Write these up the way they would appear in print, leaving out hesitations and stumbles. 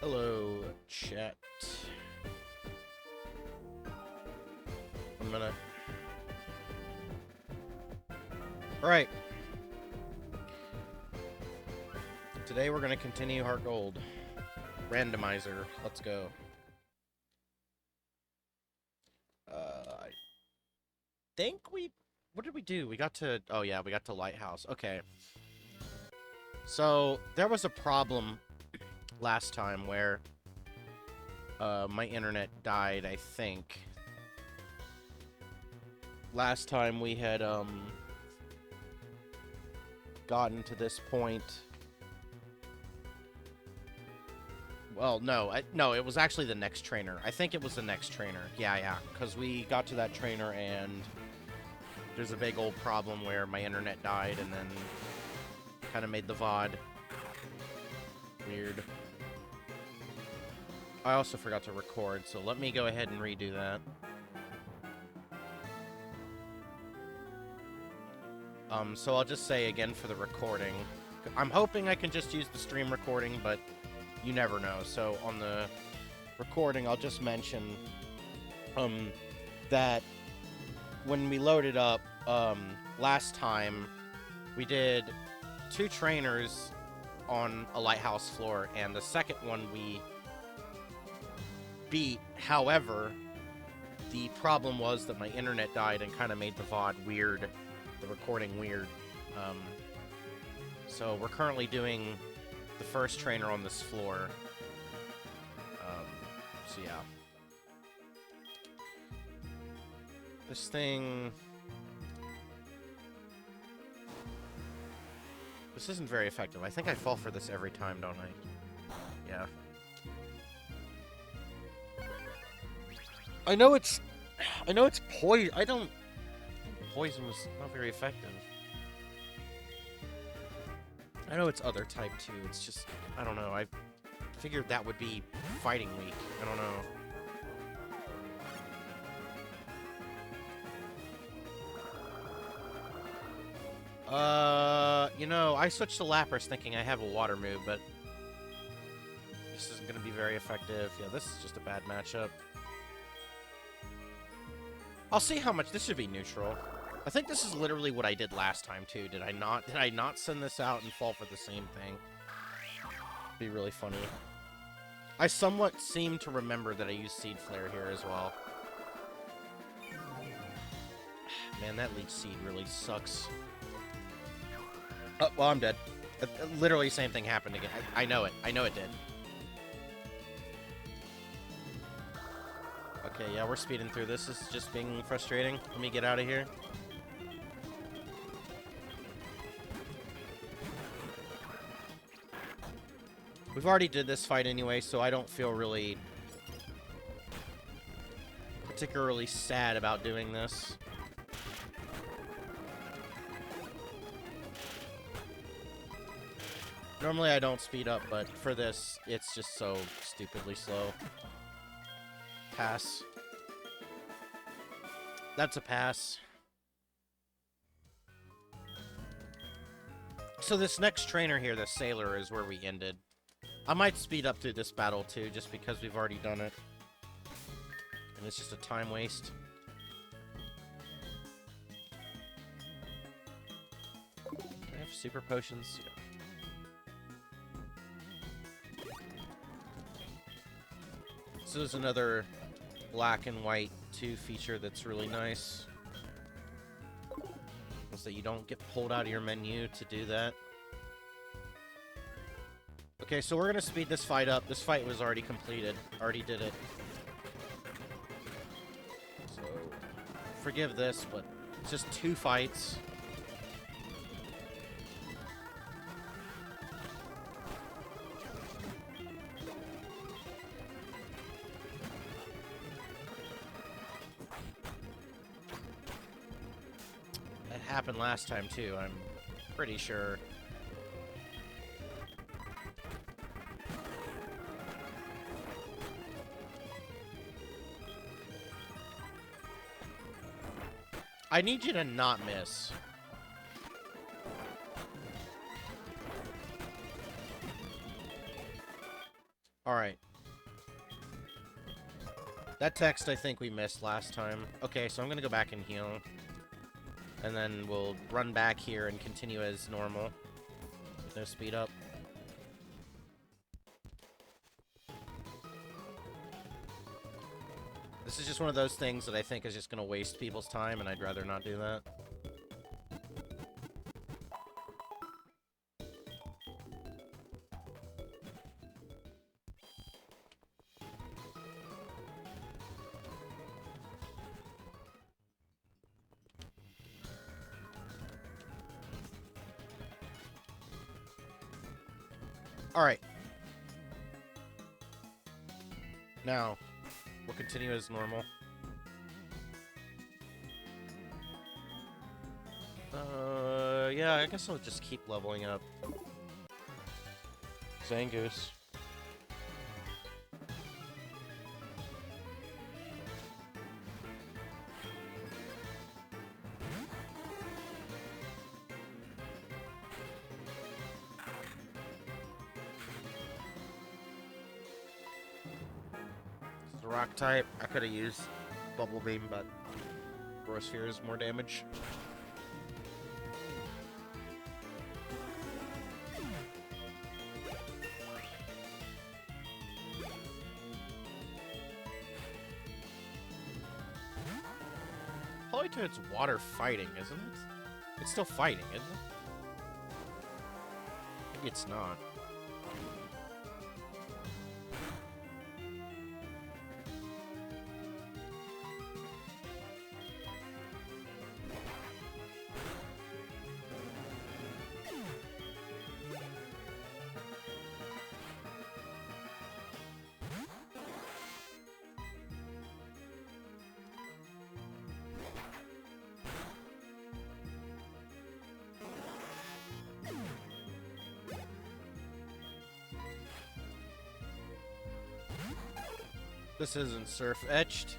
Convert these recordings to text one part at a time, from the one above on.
Hello, chat. 1 minute. Alright. Today we're going to continue Heart Gold. Randomizer. Let's go. I think we... What did we do? We got to... Oh, yeah, we got to Lighthouse. Okay. So, there was a problem last time where my internet died, I think. Last time we had gotten to this point. Well, no, no, it was actually the next trainer. I think it was the next trainer. Yeah, because we got to that trainer and there's a big old problem where my internet died and then kind of made the VOD weird. I also forgot to record, so let me go ahead and redo that. So I'll just say again for the recording. I'm hoping I can just use the stream recording, but you never know. So on the recording, I'll just mention that when we loaded up last time, we did 2 trainers on a lighthouse floor, and the second one we beat. However, the problem was that my internet died and kind of made the VOD weird, the recording weird. So we're currently doing the first trainer on this floor. So yeah. This thing... This isn't very effective. I think I fall for this every time, don't I? Yeah. I know it's poison. Poison was not very effective. I know it's other type too. It's just, I don't know. I figured that would be fighting weak. I don't know. You know, I switched to Lapras thinking I have a water move, but this isn't going to be very effective. Yeah, this is just a bad matchup. I'll see how much. This should be neutral. I think this is literally what I did last time too. Did I not send this out and fall for the same thing? Be really funny. I somewhat seem to remember that I used Seed Flare here as well. Man, that Leech Seed really sucks. Oh, well, I'm dead. Literally same thing happened again. I know it. I know it did. Okay, yeah, we're speeding through. This is just being frustrating. Let me get out of here. We've already did this fight anyway, so I don't feel really particularly sad about doing this. Normally I don't speed up, but for this, it's just so stupidly slow. Pass. That's a pass. So this next trainer here, the Sailor, is where we ended. I might speed up through this battle too, just because we've already done it. And it's just a time waste. I have super potions. Yeah. So there's another black and white 2 feature that's really nice. Is that you don't get pulled out of your menu to do that. Okay, so we're gonna speed this fight up. This fight was already completed. Already did it. So, forgive this, but it's just 2 fights. That happened last time too, I'm pretty sure. I need you to not miss. Alright. That text I think we missed last time. Okay, so I'm gonna go back and heal. And then we'll run back here and continue as normal. With no speed up. This is just one of those things that I think is just gonna waste people's time, and I'd rather not do that. Alright. Now, we'll continue as normal. Yeah, I guess I'll just keep leveling up. Zangoose. It's a rock type. I could have used Bubble Beam, but Sphere is more damage. Politoad's water fighting, isn't it? It's still fighting, isn't it? Maybe it's not. This isn't surf etched.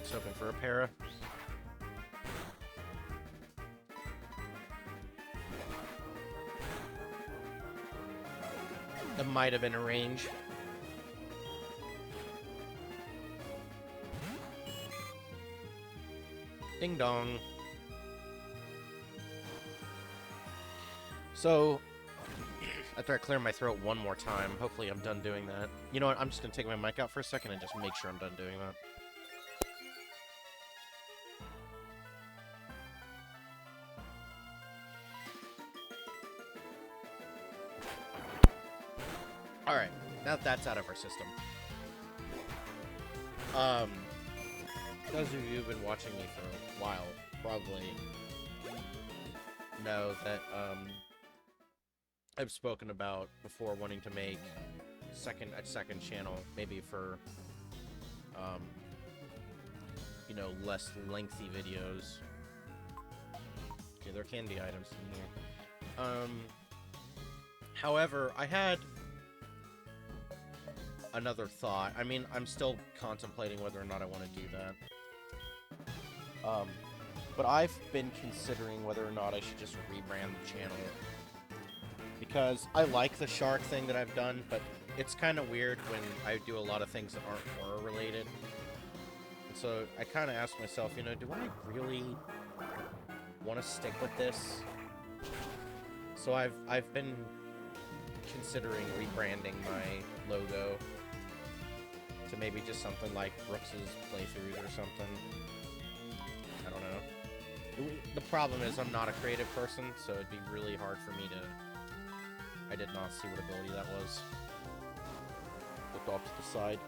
Just hoping for a para. That might have been a range. Ding dong. So, after I clear my throat one more time, hopefully I'm done doing that. You know what, I'm just gonna take my mic out for a second and just make sure I'm done doing that. Alright, now that's out of our system. Those of you who've been watching me for a while probably know that, I've spoken about before wanting to make a second channel, maybe for, you know, less lengthy videos. Okay, there can be items in here. However, I had another thought. I mean, I'm still contemplating whether or not I want to do that. But I've been considering whether or not I should just rebrand the channel. Because I like the shark thing that I've done, but it's kind of weird when I do a lot of things that aren't horror related. And so I kind of ask myself, you know, do I really want to stick with this? So I've been considering rebranding my logo to maybe just something like Brooks's playthroughs or something. I don't know. The problem is I'm not a creative person, so it'd be really hard for me to... I did not see what ability that was. Looked off to the side.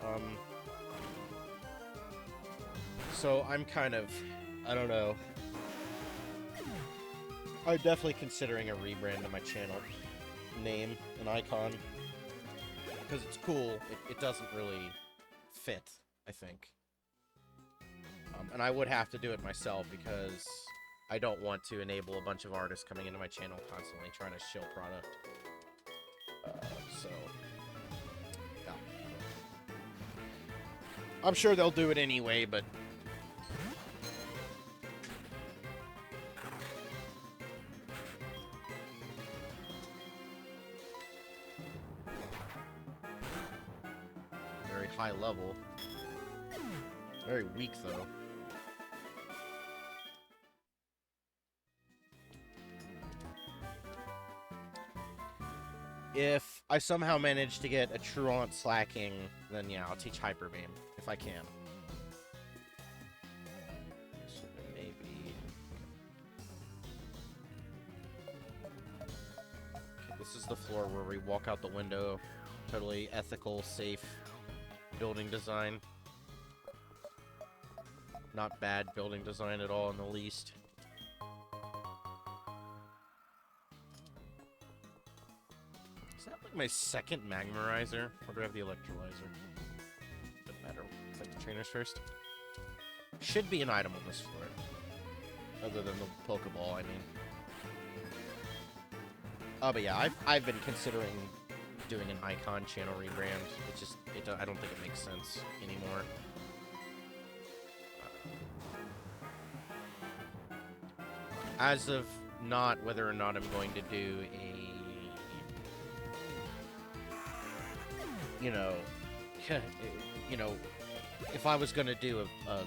So I'm kind of... I don't know. I'm definitely considering a rebrand of my channel name and icon. Because it's cool. It doesn't really fit, I think. And I would have to do it myself because I don't want to enable a bunch of artists coming into my channel constantly trying to shill product. So, yeah. I'm sure they'll do it anyway, but... high level. Very weak, though. If I somehow manage to get a Truant Slacking, then yeah, I'll teach Hyper Beam, if I can. So maybe... Okay, this is the floor where we walk out the window. Totally ethical, safe building design. Not bad building design at all in the least. Is that like my second Magmarizer? Or do I have the Electrolyzer? Doesn't matter. Fight the trainers first. Should be an item on this floor. Other than the Pokeball, I mean. Oh, but yeah, I've been considering doing an Icon channel rebrand. I don't think it makes sense anymore. As of not whether or not I'm going to do a, you know, if I was going to do a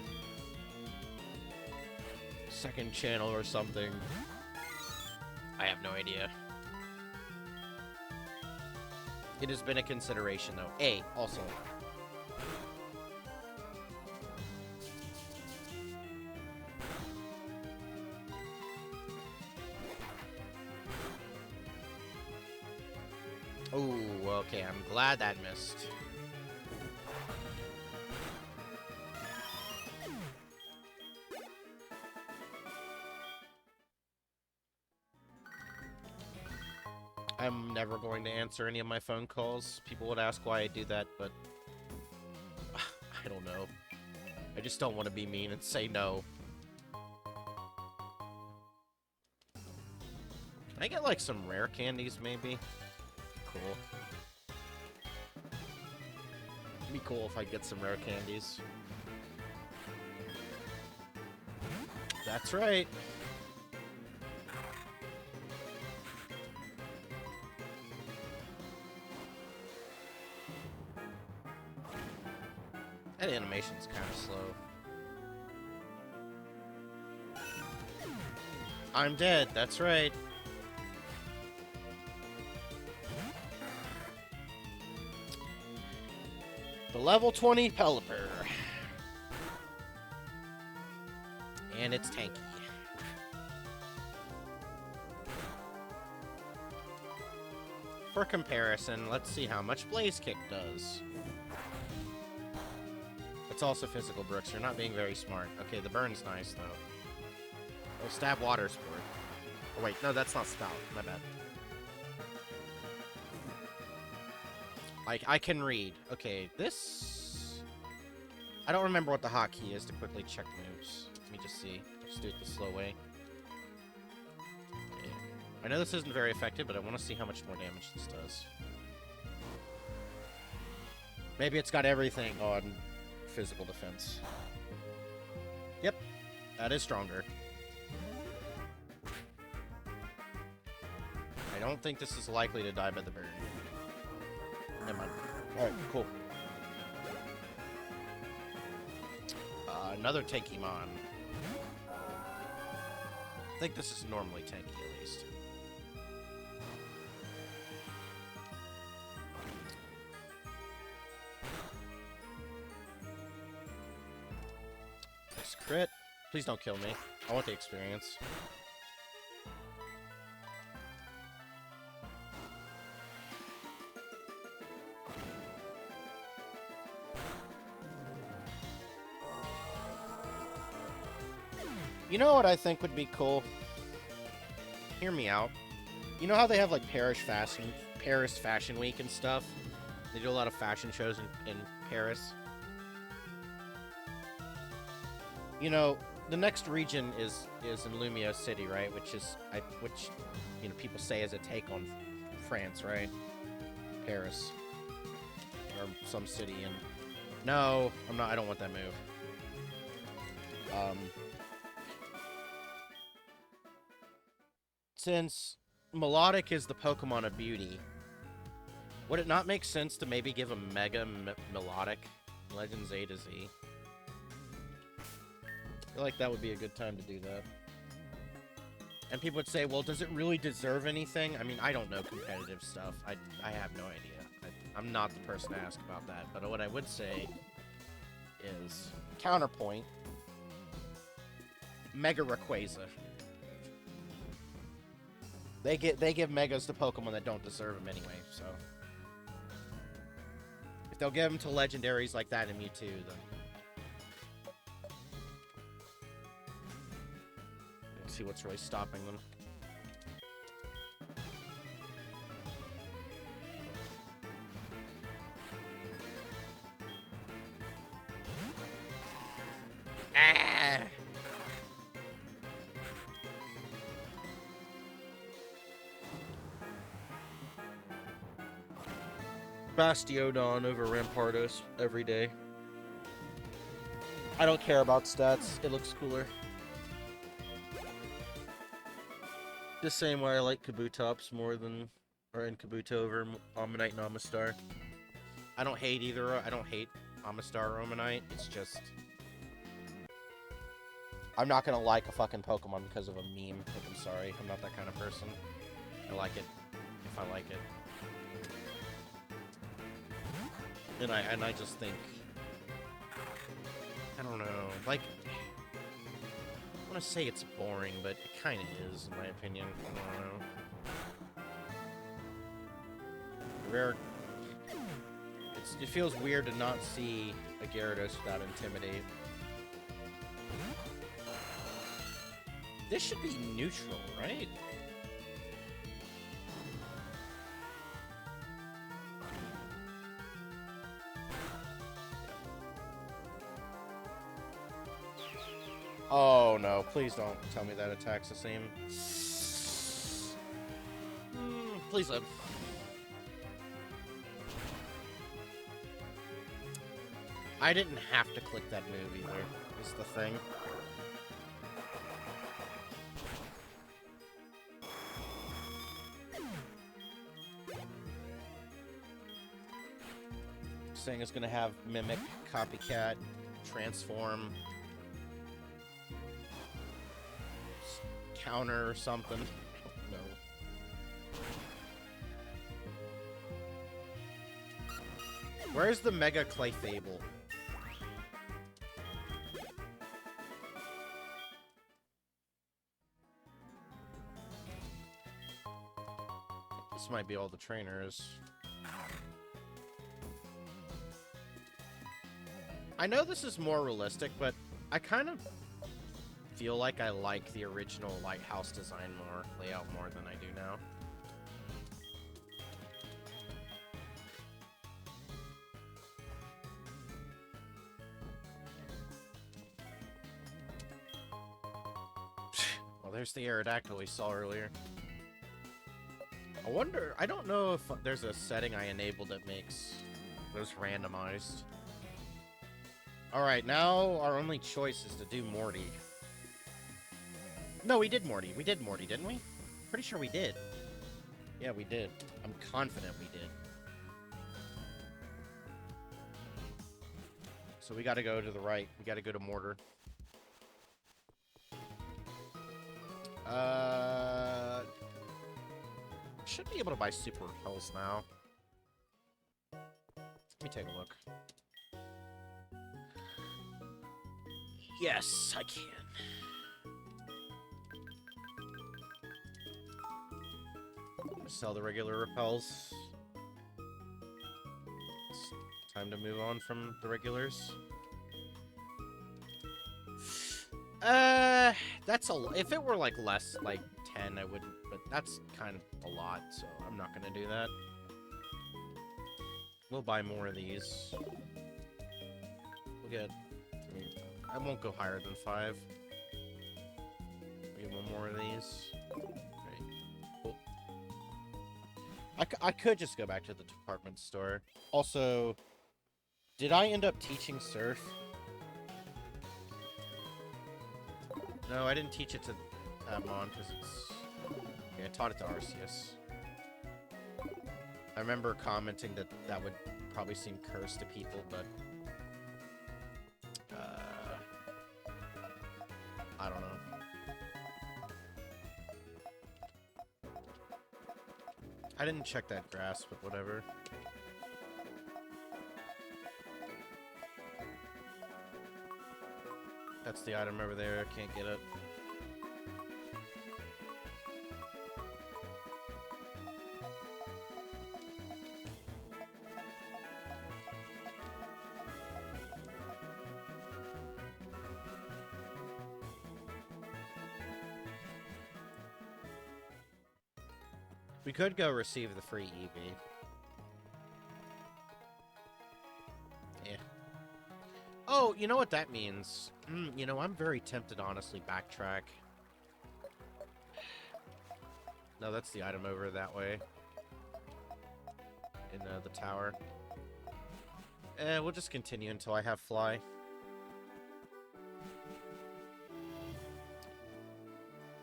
second channel or something, I have no idea. It has been a consideration, though. Also. Oh, okay, I'm glad that missed. I'm never going to answer any of my phone calls. People would ask why I do that, but I don't know. I just don't want to be mean and say no. Can I get, like, some rare candies, maybe? Cool. It'd be cool if I get some rare candies. That's right. That animation's kind of slow. I'm dead, that's right. The level 20 Pelipper. And it's tanky. For comparison, let's see how much Blaze Kick does. It's also physical, Brooks. You're not being very smart. Okay, the burn's nice, though. Oh, stab water sport. Oh, wait, no, that's not spout. My bad. I can read. Okay, this... I don't remember what the hotkey is to quickly check moves. Let me just see. Just do it the slow way. Okay. I know this isn't very effective, but I want to see how much more damage this does. Maybe it's got everything on physical defense. Yep, that is stronger. I don't think this is likely to die by the burn. Never mind. Alright, cool. Another Tankymon. I think this is normally tanky, at least. Nice crit. Please don't kill me. I want the experience. You know what I think would be cool? Hear me out. You know how they have like Paris Fashion Week and stuff? They do a lot of fashion shows in Paris. You know, the next region is in Lumio City, right? Which you know, people say is a take on France, right? Paris. Or some city in... No, I'm not. I don't want that move. Since Melodic is the Pokemon of beauty, would it not make sense to maybe give a Mega Melodic Legends A to Z. I feel like that would be a good time to do that. And people would say, well, does it really deserve anything? I mean, I don't know competitive stuff. I have no idea. I'm not the person to ask about that. But what I would say is, counterpoint, Mega Rayquaza. They give Megas to Pokemon that don't deserve them anyway, so... If they'll give them to legendaries like that in Mewtwo, then... Let's see what's really stopping them. Ah! Bastiodon over Rampardos every day. I don't care about stats. It looks cooler. The same way I like Kabutops more than... Or in Kabuto over Omanyte and Amistar. I don't hate either. I don't hate Amistar or Omanyte. It's just... I'm not gonna like a fucking Pokemon because of a meme. I'm sorry. I'm not that kind of person. I like it if I like it. And I just think... I don't know. Like... I want to say it's boring, but it kind of is, in my opinion. I don't know. Rare... It feels weird to not see a Gyarados without Intimidate. This should be neutral, right? Oh no, please don't tell me that attack's the same. Please live. I didn't have to click that move either, is the thing. Saying it's gonna have Mimic, Copycat, Transform, Counter or something. No. Where's the Mega Clefable? This might be all the trainers. I know this is more realistic, but I kind of feel like I like the original Lighthouse design more, layout more than I do now. Well, there's the Aerodactyl we saw earlier. I wonder, I don't know if there's a setting I enabled that makes those randomized. Alright, now our only choice is to do Morty. No, we did Morty. We did Morty, didn't we? Pretty sure we did. Yeah, we did. I'm confident we did. So we gotta go to the right. We gotta go to Mortar. Should be able to buy Super Repels now. Let me take a look. Yes, I can. Sell the regular repels. It's time to move on from the regulars. That's a... If it were, like, less, like, 10, I wouldn't... But that's kind of a lot, so I'm not gonna do that. We'll buy more of these. We'll get... I won't go higher than 5. We'll get one more of these. I could just go back to the department store. Also, did I end up teaching Surf? No, I didn't teach it to Mon because it's... Yeah, I taught it to Arceus. I remember commenting that that would probably seem cursed to people, but I didn't check that grass, but whatever. That's the item over there. Can't get it. We could go receive the free EV. Yeah. Oh, you know what that means? You know, I'm very tempted, honestly, backtrack. No, that's the item over that way. In the tower. We'll just continue until I have fly.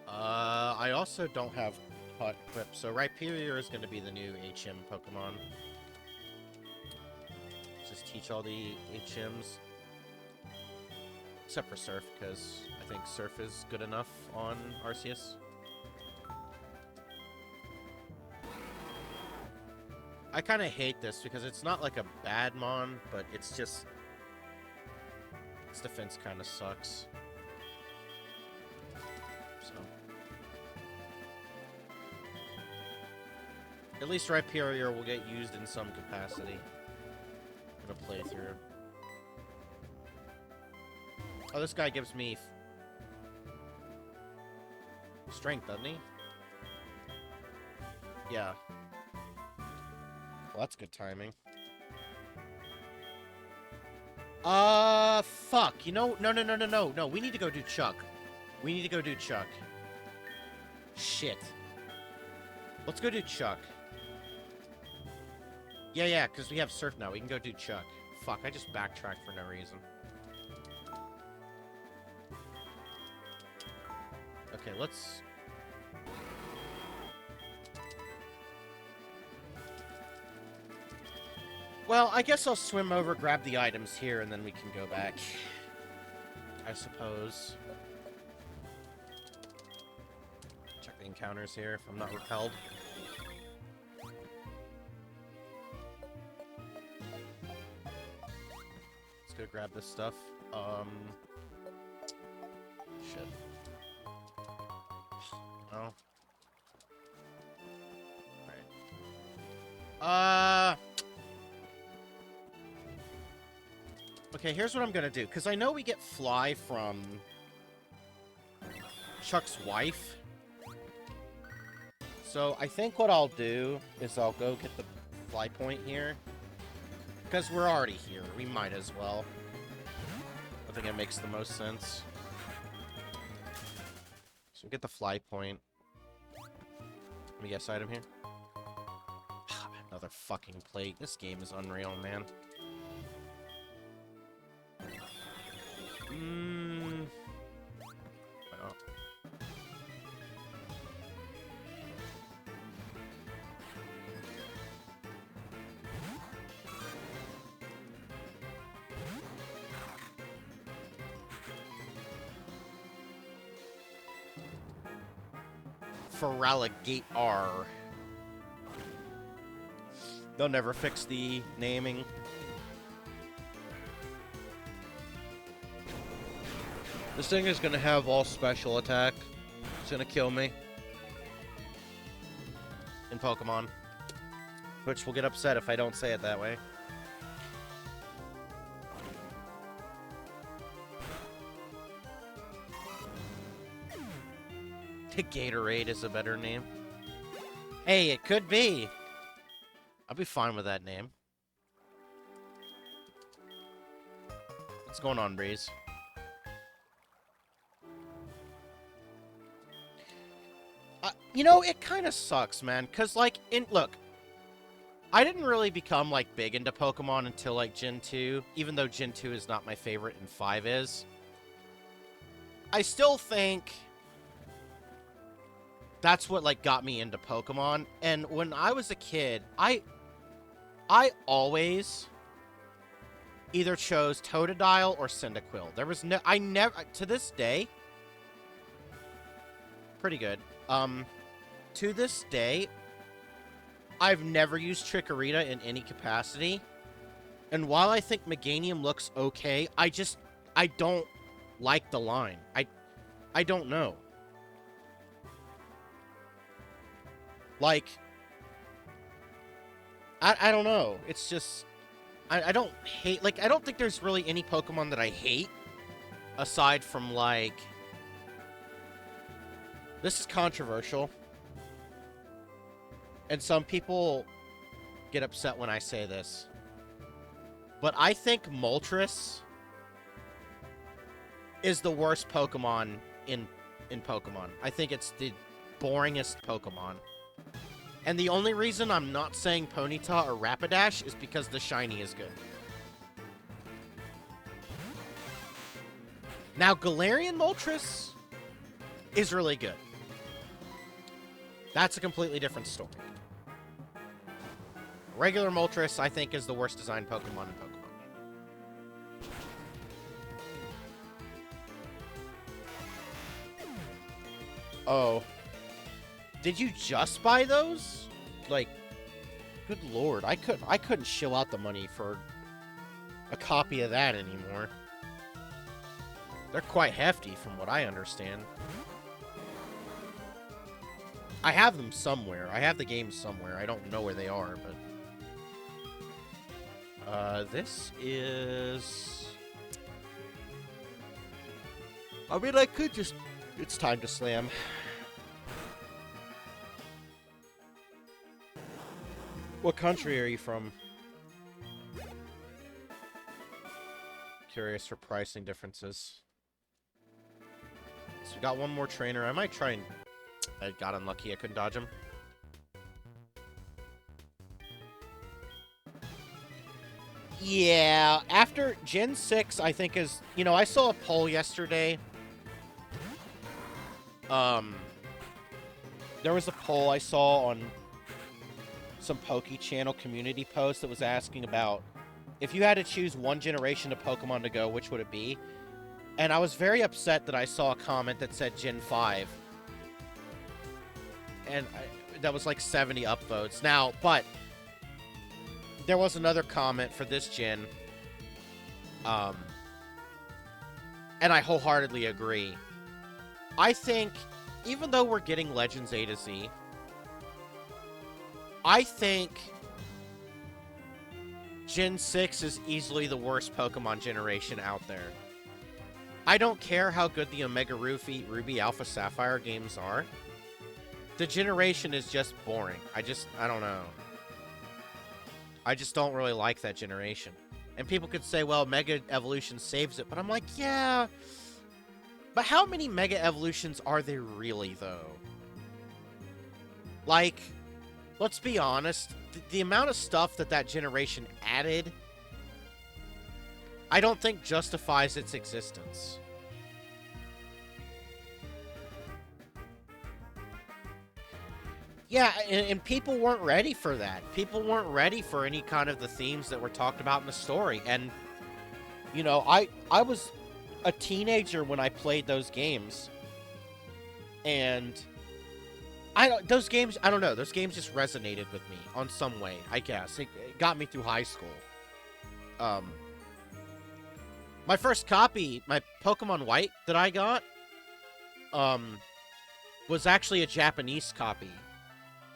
I also don't have hot equip, so Rhyperior is going to be the new HM Pokemon. Just teach all the HMs. Except for Surf, because I think Surf is good enough on Arceus. I kind of hate this because it's not like a bad mon, but it's just... its defense kind of sucks. So... at least Rhyperior will get used in some capacity in a playthrough. Oh, this guy gives me strength, doesn't he? Yeah. Well, that's good timing. Fuck. You know, no. We need to go do Chuck. We need to go do Chuck. Shit. Let's go do Chuck. Yeah, because we have Surf now. We can go do Chuck. Fuck, I just backtracked for no reason. Okay, let's... well, I guess I'll swim over, grab the items here, and then we can go back. I suppose. Check the encounters here if I'm not repelled. Let's go grab this stuff. Shit. Oh. Right. Okay, here's what I'm gonna do. Because I know we get Fly from Chuck's wife. So I think what I'll do is I'll go get the Fly point here. Because we're already here. We might as well. I think it makes the most sense. So get the Fly point. Let me guess item here. Another fucking plate. This game is unreal, man. Why not? Feraligatr. They'll never fix the naming. This thing is gonna have all special attack. It's gonna kill me. In Pokemon. Which will get upset if I don't say it that way. Gatorade is a better name. Hey, it could be. I'll be fine with that name. What's going on, Breeze? You know, it kind of sucks, man. Because, like, look. I didn't really become, like, big into Pokemon until, like, Gen 2. Even though Gen 2 is not my favorite and 5 is. I still think... that's what, like, got me into Pokemon. And when I was a kid, I always either chose Totodile or Cyndaquil. There was no... I never... to this day... pretty good. To this day... I've never used Chikorita in any capacity. And while I think Meganium looks okay, I don't like the line. I don't know. Like, I don't know. It's just, I don't hate, like, I don't think there's really any Pokemon that I hate, aside from, like, this is controversial. And some people get upset when I say this. But I think Moltres is the worst Pokemon in Pokemon. I think it's the boringest Pokemon. And the only reason I'm not saying Ponyta or Rapidash is because the shiny is good. Now, Galarian Moltres is really good. That's a completely different story. Regular Moltres, I think, is the worst designed Pokemon in Pokemon. Oh. Did you just buy those? Like, good lord, I couldn't shill out the money for a copy of that anymore. They're quite hefty from what I understand. I have them somewhere. I have the games somewhere. I don't know where they are, but... this is... I mean, I could just... It's time to slam. What country are you from? Curious for pricing differences. So we got one more trainer. I might try and... I got unlucky. I couldn't dodge him. Yeah, after Gen 6, I think is... You know, I saw a poll yesterday. There was a poll I saw on some Poke Channel community post that was asking about if you had to choose one generation of Pokemon to go, which would it be? And I was very upset that I saw a comment that said Gen 5. And that was like 70 upvotes. Now, but there was another comment for this gen. And I wholeheartedly agree. I think, even though we're getting Legends A to Z, I think Gen 6 is easily the worst Pokemon generation out there. I don't care how good the Omega Ruby Alpha Sapphire games are. The generation is just boring. I don't know. I just don't really like that generation. And people could say, well, Mega Evolution saves it. But I'm like, yeah. But how many Mega Evolutions are there really, though? Like, let's be honest. The amount of stuff that generation added, I don't think justifies its existence. Yeah, and people weren't ready for that. People weren't ready for any kind of the themes that were talked about in the story. And, you know, I was a teenager when I played those games. And those games, I don't know, those games just resonated with me on some way, I guess. It got me through high school. My first copy, my Pokemon White that I got, was actually a Japanese copy.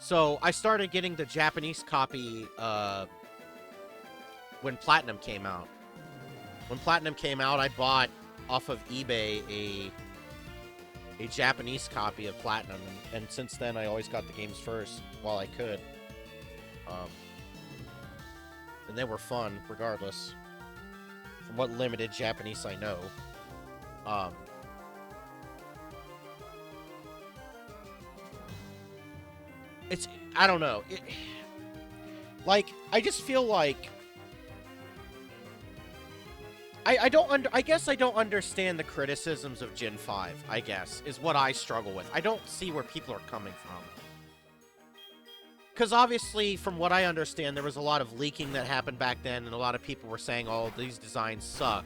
So, I started getting the Japanese copy, when Platinum came out. When Platinum came out, I bought, off of eBay, a Japanese copy of Platinum, and since then, I always got the games first, while I could. And they were fun, regardless. From what limited Japanese I know. I don't know. I just feel like... I guess I don't understand the criticisms of Gen 5, I guess, is what I struggle with. I don't see where people are coming from. Because obviously, from what I understand, there was a lot of leaking that happened back then, and a lot of people were saying, oh, these designs suck.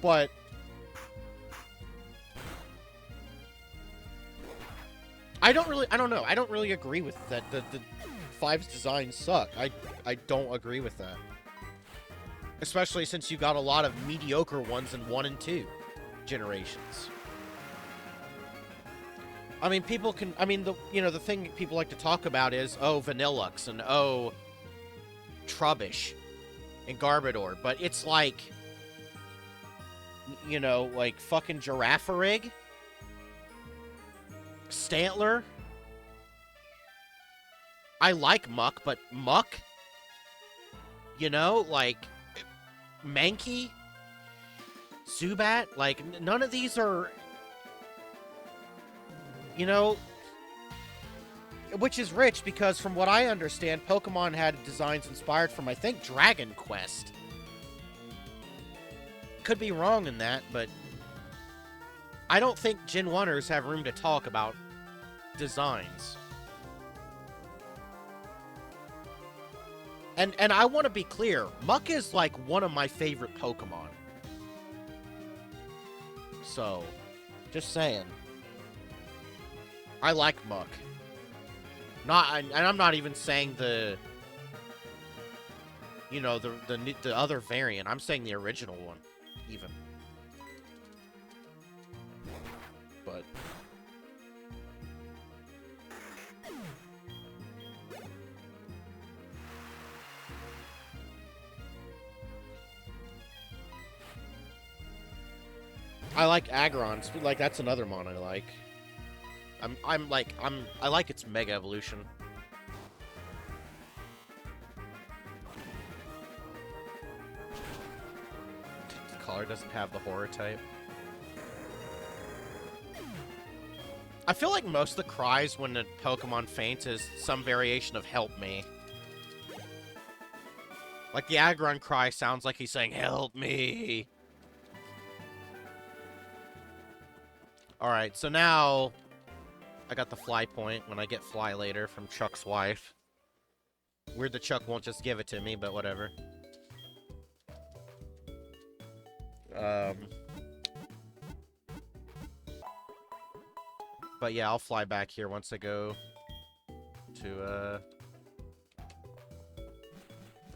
But... I don't know. I don't really agree with that. The 5's designs suck. I don't agree with that. Especially since you got a lot of mediocre ones in 1 and 2 generations. I mean, people can, I mean, the thing people like to talk about is, oh, Vanillux, and oh, Trubbish, and Garbodor, but it's like, you know, like, fucking Girafarig, Stantler. I like Muck, but Muck? You know, like, Mankey? Zubat? Like, none of these are, you know, which is rich because from what I understand, Pokemon had designs inspired from, I think, Dragon Quest. Could be wrong in that, but I don't think Gen 1ers have room to talk about designs. And I want to be clear, Muck is like one of my favorite Pokemon. So, just saying. I like Muck. And I'm not even saying the, you know, the other variant. I'm saying the original one, even. But I like Aggron. Like, that's another mon I like. I like its Mega Evolution. The color doesn't have the horror type. I feel like most of the cries when a Pokemon faints is some variation of "Help me." Like, the Aggron cry sounds like he's saying, "Help me!" Alright, so now I got the fly point when I get fly later from Chuck's wife. Weird that Chuck won't just give it to me, but whatever. But yeah, I'll fly back here once I go to, the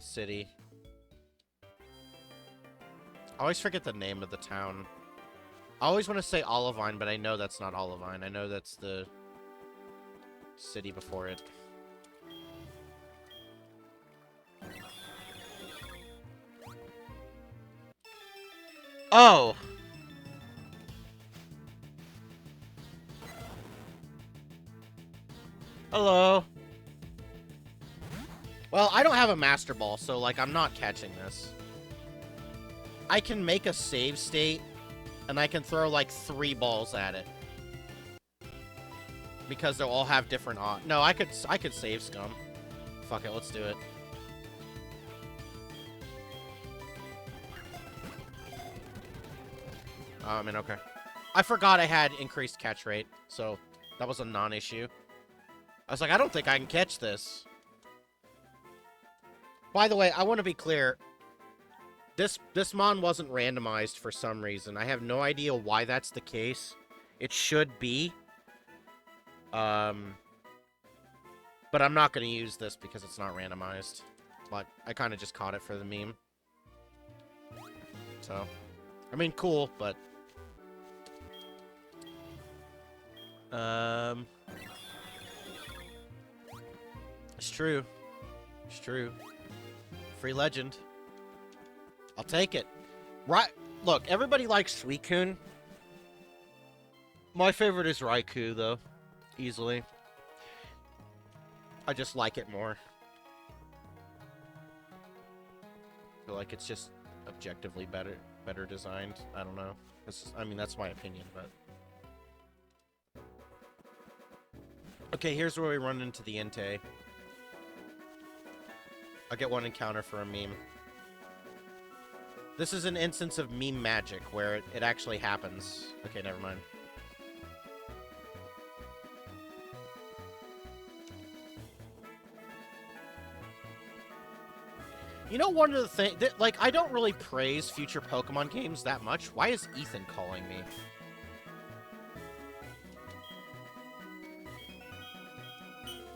city. I always forget the name of the town. I always want to say Olivine, but I know that's not Olivine. I know that's the city before it. Oh! Hello. Well, I don't have a Master Ball, so, like, I'm not catching this. I can make a save state, and I can throw, like, 3 balls at it. Because they'll all have different odds. No, I could save Scum. Fuck it, let's do it. I mean, okay. I forgot I had increased catch rate, so that was a non-issue. I was like, I don't think I can catch this. By the way, I want to be clear. This mon wasn't randomized for some reason. I have no idea why that's the case. It should be. But I'm not going to use this because it's not randomized. But I kind of just caught it for the meme. So, I mean, cool, but... It's true. It's true. Free legend. I'll take it. Right. Look, everybody likes Suicune. My favorite is Raikou, though. Easily. I just like it more. I feel like it's just objectively better designed. I don't know. I mean, that's my opinion, but... Okay, here's where we run into the Entei. I'll get one encounter for a meme. This is an instance of meme magic, where it actually happens. Okay, never mind. You know, one of the things... Like, I don't really praise future Pokemon games that much. Why is Ethan calling me?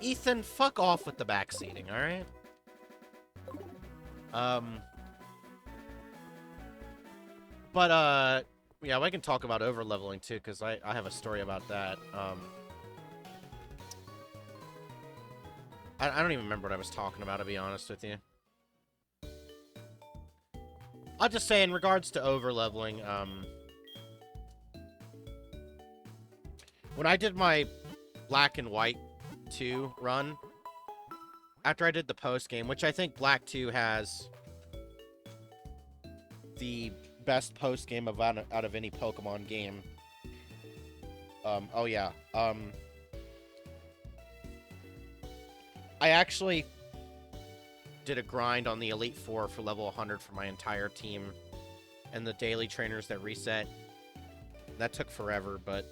Ethan, fuck off with the backseating, alright? But, yeah, we can talk about overleveling, too, because I have a story about that. I don't even remember what I was talking about, to be honest with you. I'll just say, in regards to overleveling, when I did my Black and White 2 run, after I did the post-game, which I think Black 2 has the best post-game out of any Pokemon game. Oh yeah. I actually did a grind on the Elite Four for level 100 for my entire team, and the daily trainers that reset. That took forever, but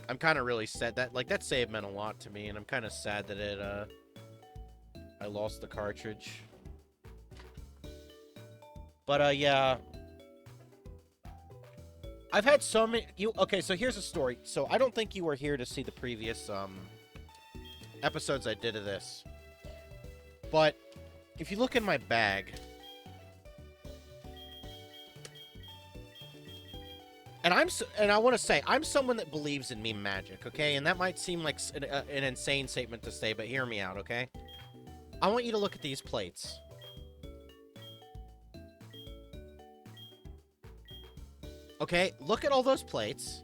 I'm kind of really sad that, like, that save meant a lot to me, and I'm kind of sad that it, I lost the cartridge. But, yeah. I've had so many... Okay, so here's a story. So, I don't think you were here to see the previous, episodes I did of this. But, if you look in my bag... And I want to say, I'm someone that believes in meme magic, okay? And that might seem like an insane statement to say, but hear me out, okay? I want you to look at these plates. Okay, look at all those plates.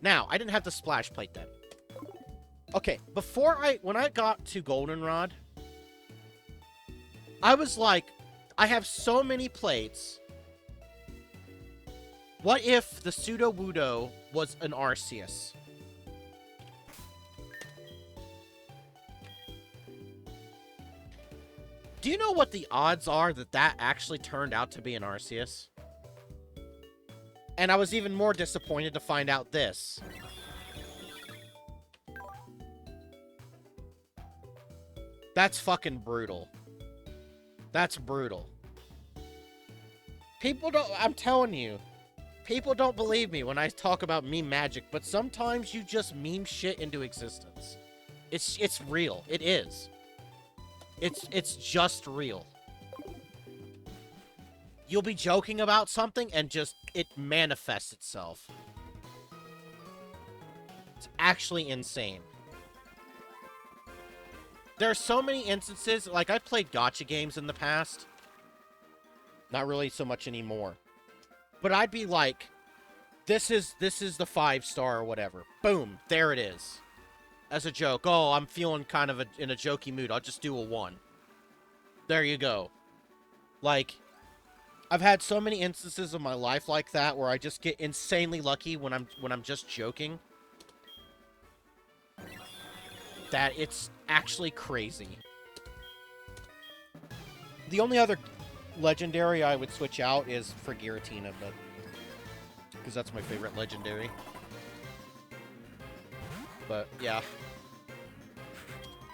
Now, I didn't have the splash plate then. Okay, when I got to Goldenrod, I was like, I have so many plates. What if the Pseudo-Wudo was an Arceus? Do you know what the odds are that that actually turned out to be an Arceus? And I was even more disappointed to find out this. That's fucking brutal. That's brutal. People don't... I'm telling you. People don't believe me when I talk about meme magic, but sometimes you just meme shit into existence. It's real. It is. It's just real. You'll be joking about something and just it manifests itself. It's actually insane. There are so many instances, like I've played gacha games in the past. Not really so much anymore. But I'd be like, this is the 5-star or whatever. Boom, there it is. As a joke. Oh, I'm feeling kind of in a jokey mood. I'll just do a 1. There you go. Like, I've had so many instances of my life like that where I just get insanely lucky when I'm just joking. That it's actually crazy. The only other legendary I would switch out is for Giratina, but because that's my favorite legendary. But yeah,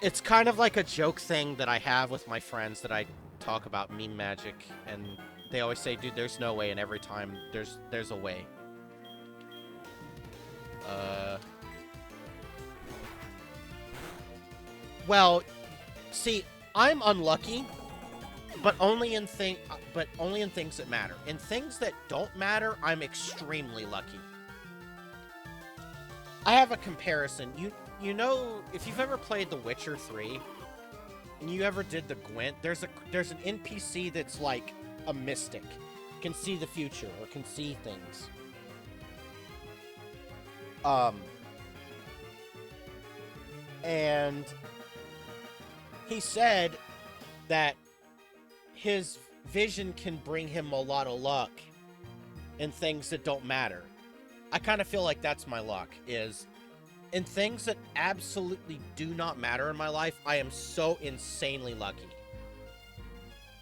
it's kind of like a joke thing that I have with my friends that I talk about meme magic, and they always say, "Dude, there's no way," and every time there's a way. Well, see, I'm unlucky. But only in things that matter. In things that don't matter, I'm extremely lucky. I have a comparison. You know, if you've ever played The Witcher 3, and you ever did the Gwent, there's an NPC that's like a mystic, can see the future or can see things. And he said that his vision can bring him a lot of luck in things that don't matter. I kind of feel like that's my luck, is in things that absolutely do not matter in my life, I am so insanely lucky.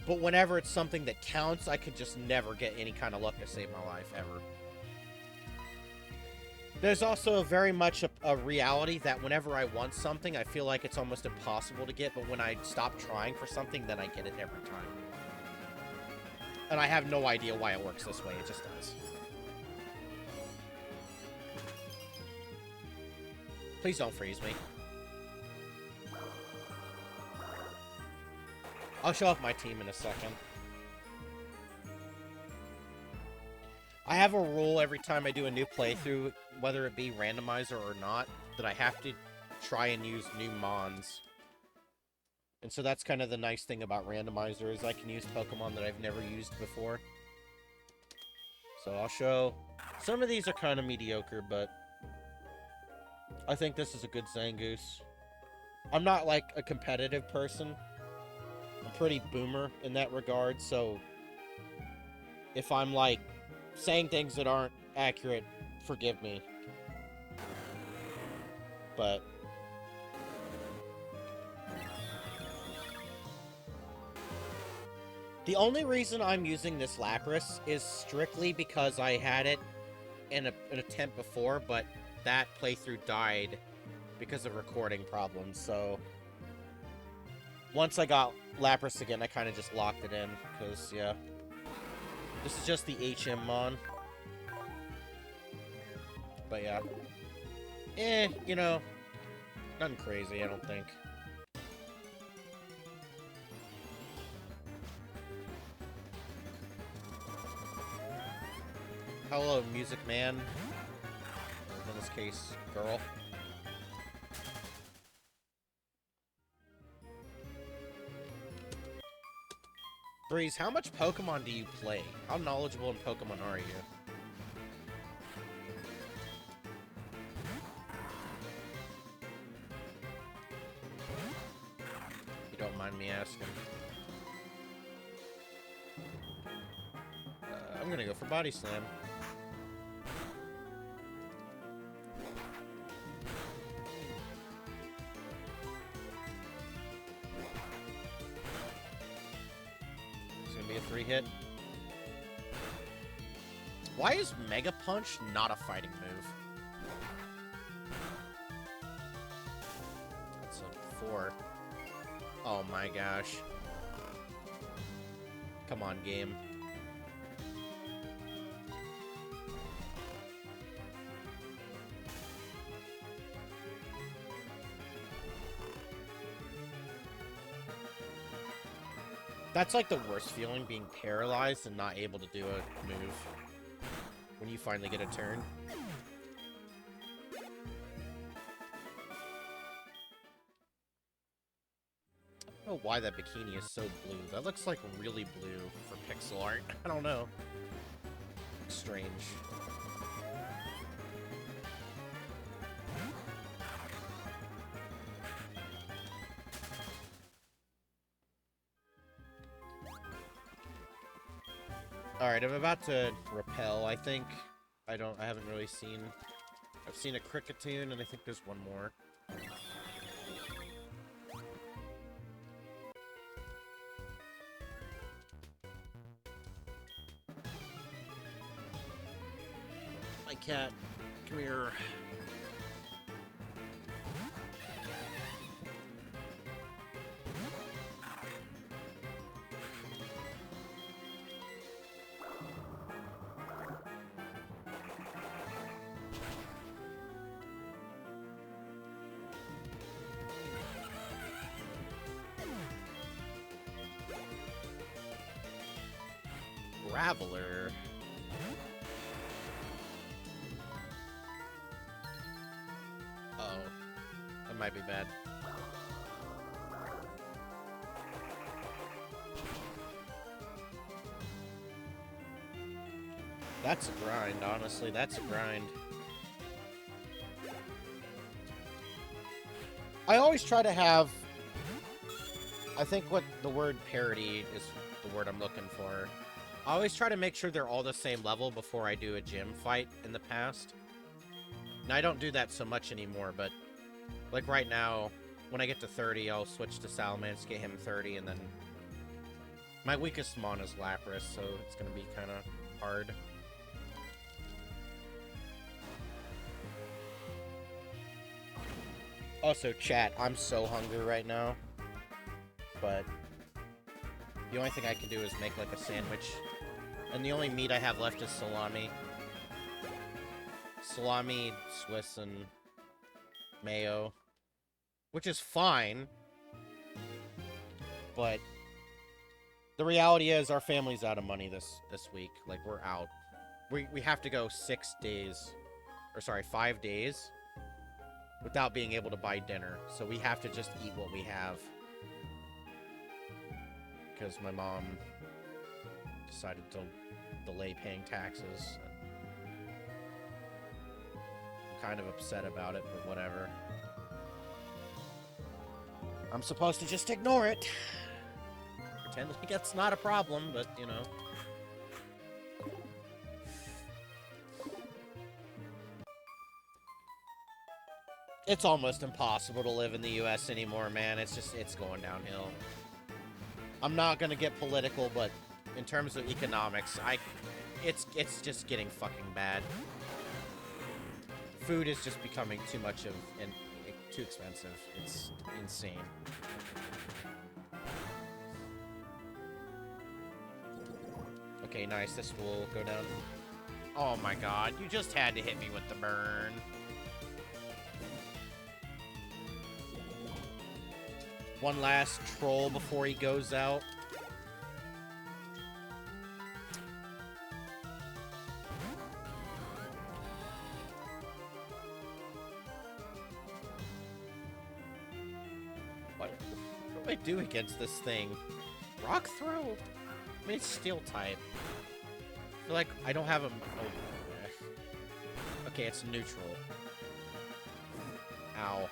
But whenever it's something that counts, I could just never get any kind of luck to save my life, ever. There's also very much a reality that whenever I want something, I feel like it's almost impossible to get, but when I stop trying for something, then I get it every time. And I have no idea why it works this way, it just does. Please don't freeze me. I'll show off my team in a second. I have a rule every time I do a new playthrough, whether it be randomizer or not, that I have to try and use new mons. And so that's kind of the nice thing about randomizer, is I can use Pokemon that I've never used before. So I'll show... Some of these are kind of mediocre, but I think this is a good Zangoose. I'm not, like, a competitive person. I'm pretty boomer in that regard, so if I'm, like, saying things that aren't accurate, forgive me. But the only reason I'm using this Lapras is strictly because I had it in an attempt before, but that playthrough died because of recording problems, so once I got Lapras again, I kind of just locked it in, because, yeah. This is just the HM Mon. But, yeah. You know, nothing crazy, I don't think. Hello, Music Man. Or in this case, girl. Breeze, how much Pokemon do you play? How knowledgeable in Pokemon are you? You don't mind me asking. I'm gonna go for Body Slam. Be a 3-hit. Why is Mega Punch not a fighting move? That's a 4. Oh my gosh. Come on, game. That's like the worst feeling, being paralyzed and not able to do a move when you finally get a turn. I don't know why that bikini is so blue. That looks like really blue for pixel art. I don't know. Strange. Alright, I'm about to repel, I think. I haven't really seen... I've seen a Cricketune, and I think there's one more. My cat, come here. Graveler. Uh-oh. That might be bad. That's a grind, honestly. That's a grind. I always try to have... I think what the word parity is the word I'm looking for. I always try to make sure they're all the same level before I do a gym fight in the past. Now, I don't do that so much anymore, but... Like right now, when I get to 30, I'll switch to Salamence, get him 30, and then... My weakest Mon is Lapras, so it's gonna be kinda hard. Also, chat, I'm so hungry right now. But... the only thing I can do is make, like, a sandwich. And the only meat I have left is salami. Salami, Swiss, and mayo. Which is fine. But The reality is our family's out of money this week. Like, we're out. We have to go 6 days, or sorry, 5 days without being able to buy dinner. So we have to just eat what we have. Because my mom decided to delay paying taxes. I'm kind of upset about it, but whatever. I'm supposed to just ignore it. Pretend like that's not a problem, but, you know. It's almost impossible to live in the US anymore, man. It's going downhill. I'm not gonna get political, but in terms of economics, it's just getting fucking bad. Food is just becoming too much of, and too expensive. It's insane. Okay, nice. This will go down. Oh my god, you just had to hit me with the burn. One last troll before he goes out. What do I do against this thing? Rock throw? I mean, it's steel type. I feel like I don't have a... Oh. Okay, it's neutral. Ow.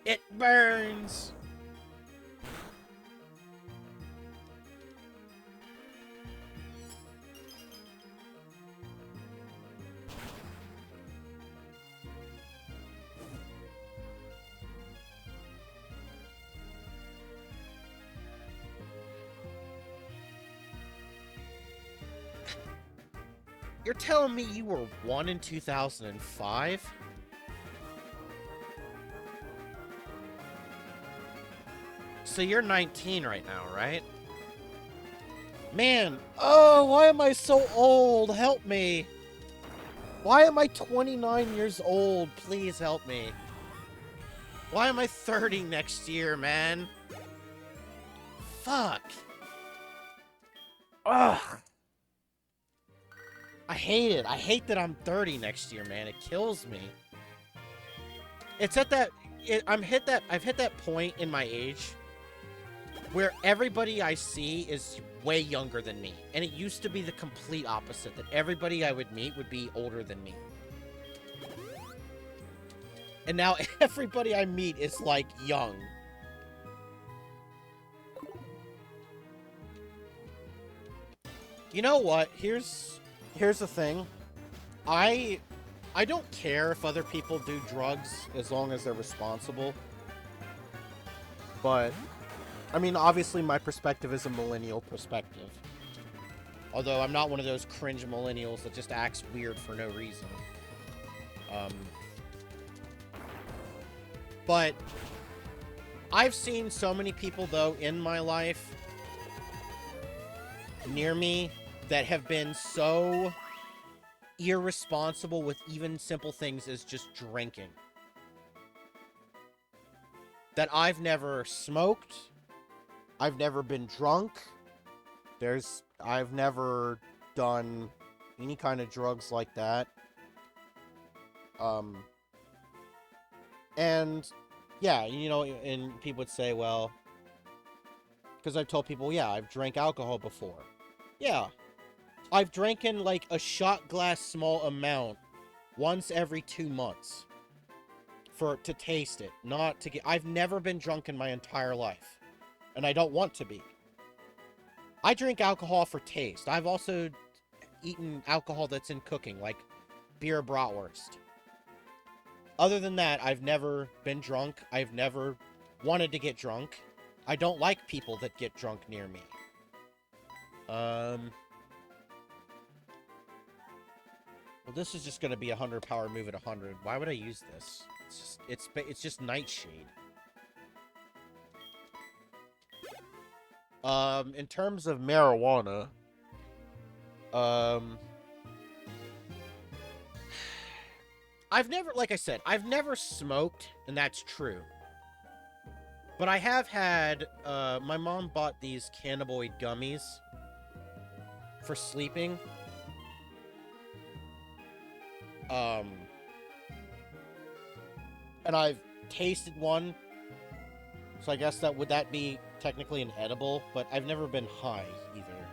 It burns! You're telling me you were 1 in 2005? So you're 19 right now, right? Man, oh, why am I so old? Help me. Why am I 29 years old? Please help me. Why am I 30 next year, man? Fuck. Ugh. I hate it. I hate that I'm 30 next year, man. It kills me. It's at that... I've hit that point in my age where everybody I see is way younger than me. And it used to be the complete opposite, that everybody I would meet would be older than me. And now everybody I meet is, like, young. You know what? Here's the thing. I don't care if other people do drugs as long as they're responsible. But, I mean, obviously my perspective is a millennial perspective. Although I'm not one of those cringe millennials that just acts weird for no reason. But I've seen so many people, though, in my life, near me, that have been so irresponsible with even simple things as just drinking. That I've never smoked. I've never been drunk. I've never done any kind of drugs like that. And, yeah, you know, and people would say, well, because I've told people, yeah, I've drank alcohol before. Yeah. I've drank in, like, a shot glass small amount once every 2 months to taste it, not to get... I've never been drunk in my entire life, and I don't want to be. I drink alcohol for taste. I've also eaten alcohol that's in cooking, like beer bratwurst. Other than that, I've never been drunk. I've never wanted to get drunk. I don't like people that get drunk near me. Well, this is just going to be a 100 power move at 100. Why would I use this? It's just Nightshade. In terms of marijuana, I've never, like I said, I've never smoked, and that's true. But I have had, my mom bought these cannabinoid gummies for sleeping. And I've tasted one, so I guess would that be technically an edible, but I've never been high either,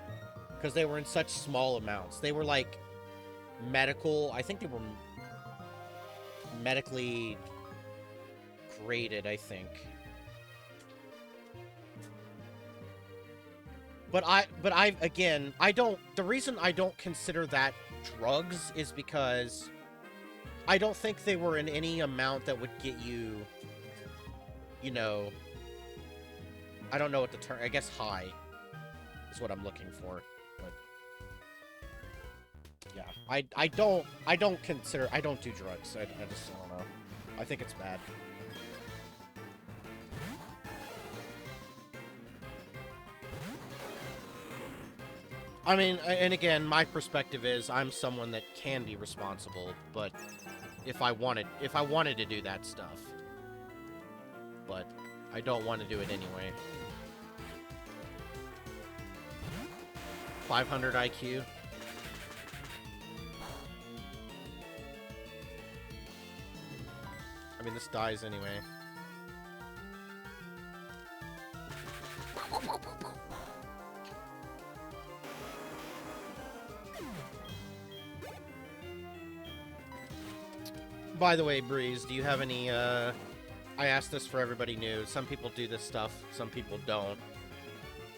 because they were in such small amounts. They were like medical, I think they were medically graded, I think. But again, the reason I don't consider that drugs is because I don't think they were in any amount that would get you, you know, I don't know what the term, I guess high is what I'm looking for. But yeah, I don't do drugs. I just don't know. I think it's bad. I mean, and again, my perspective is I'm someone that can be responsible, but if I wanted to do that stuff, but I don't want to do it anyway. 500 IQ. I mean, this dies anyway. By the way, Breeze, do you have any, I asked this for everybody new. Some people do this stuff, some people don't.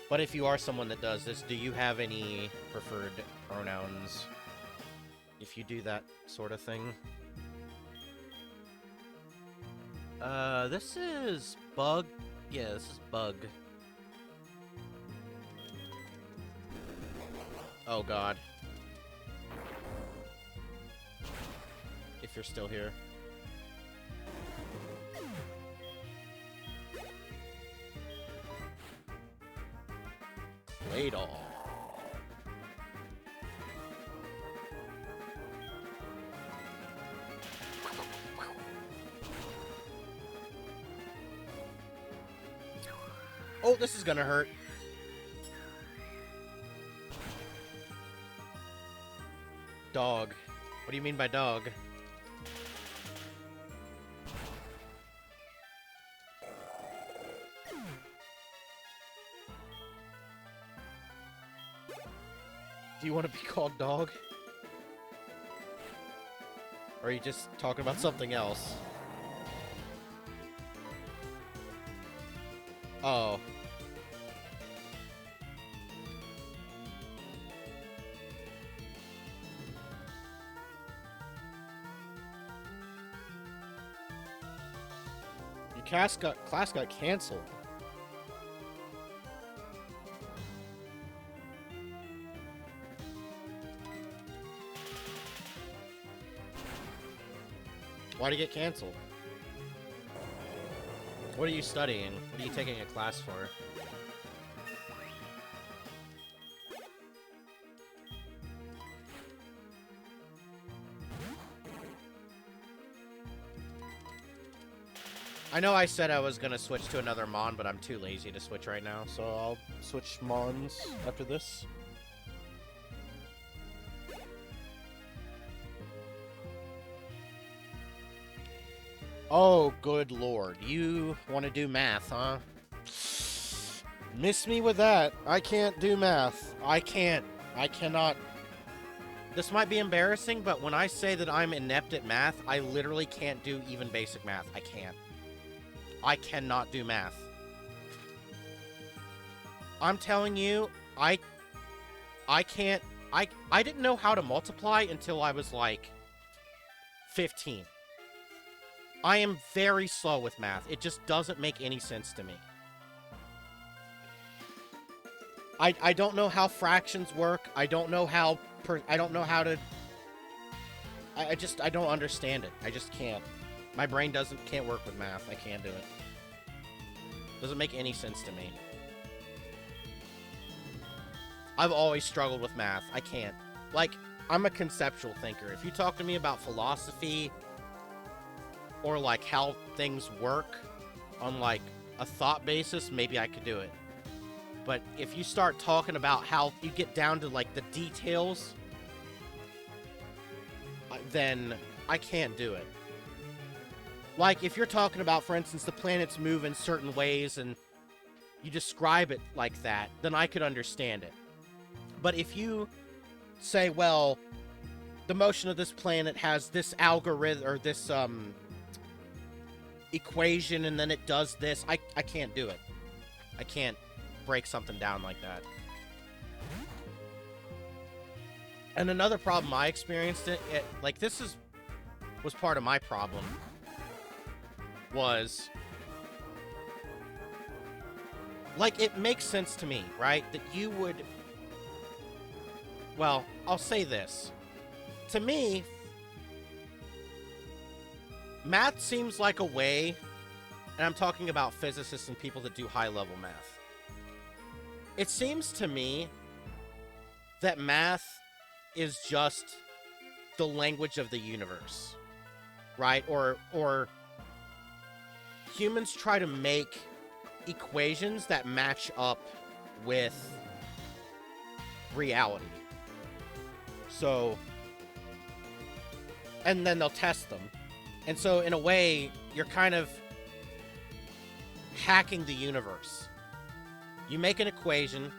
But if you are someone that does this, do you have any preferred pronouns? If you do that sort of thing. This is Bug. Yeah, this is Bug. Oh, God. If you're still here. Claydol. Oh, this is gonna hurt. Dog. What do you mean by dog? Do you want to be called dog? Or are you just talking about something else? Oh. Your class got canceled. Why'd it get canceled? What are you studying? What are you taking a class for? I know I said I was gonna switch to another Mon, but I'm too lazy to switch right now, so I'll switch Mons after this. Oh, good lord. You want to do math, huh? Miss me with that. I can't do math. I cannot. This might be embarrassing, but when I say that I'm inept at math, I literally can't do even basic math. I can't. I cannot do math. I'm telling you, I can't. I didn't know how to multiply until I was like 15. I am very slow with math. It just doesn't make any sense to me. I don't know how fractions work. I don't know how I don't know how to... I don't understand it. I just can't. My brain can't work with math. I can't do it. Doesn't make any sense to me. I've always struggled with math. I can't. Like, I'm a conceptual thinker. If you talk to me about philosophy... or like how things work on like a thought basis, maybe I could do it. But if you start talking about how you get down to, like, the details, then I can't do it. Like, if you're talking about, for instance, the planets move in certain ways and you describe it like that, then I could understand it. But if you say, well, the motion of this planet has this algorithm or this equation and then it does this, I can't do it. I can't break something down like that. And another problem I experienced, like, this was part of my problem, was, like, it makes sense to me, right, that you would, well, I'll say this. To me, math seems like a way, and I'm talking about physicists and people that do high-level math. It seems to me that math is just the language of the universe, right? Or humans try to make equations that match up with reality. So, and then they'll test them. And so, in a way, you're kind of hacking the universe. You make an equation,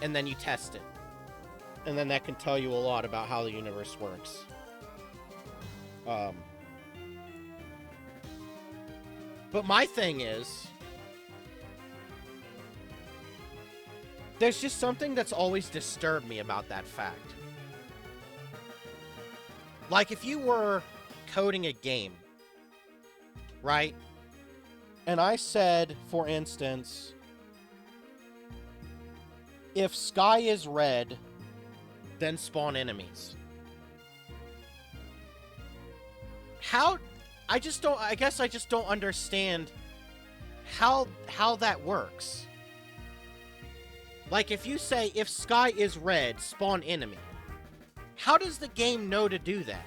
and then you test it. And then that can tell you a lot about how the universe works. But my thing is, there's just something that's always disturbed me about that fact. Like, if you were coding a game, right? And I said, for instance, if sky is red, then spawn enemies. How? I guess I just don't understand how that works. Like, if you say, if sky is red, spawn enemy. How does the game know to do that?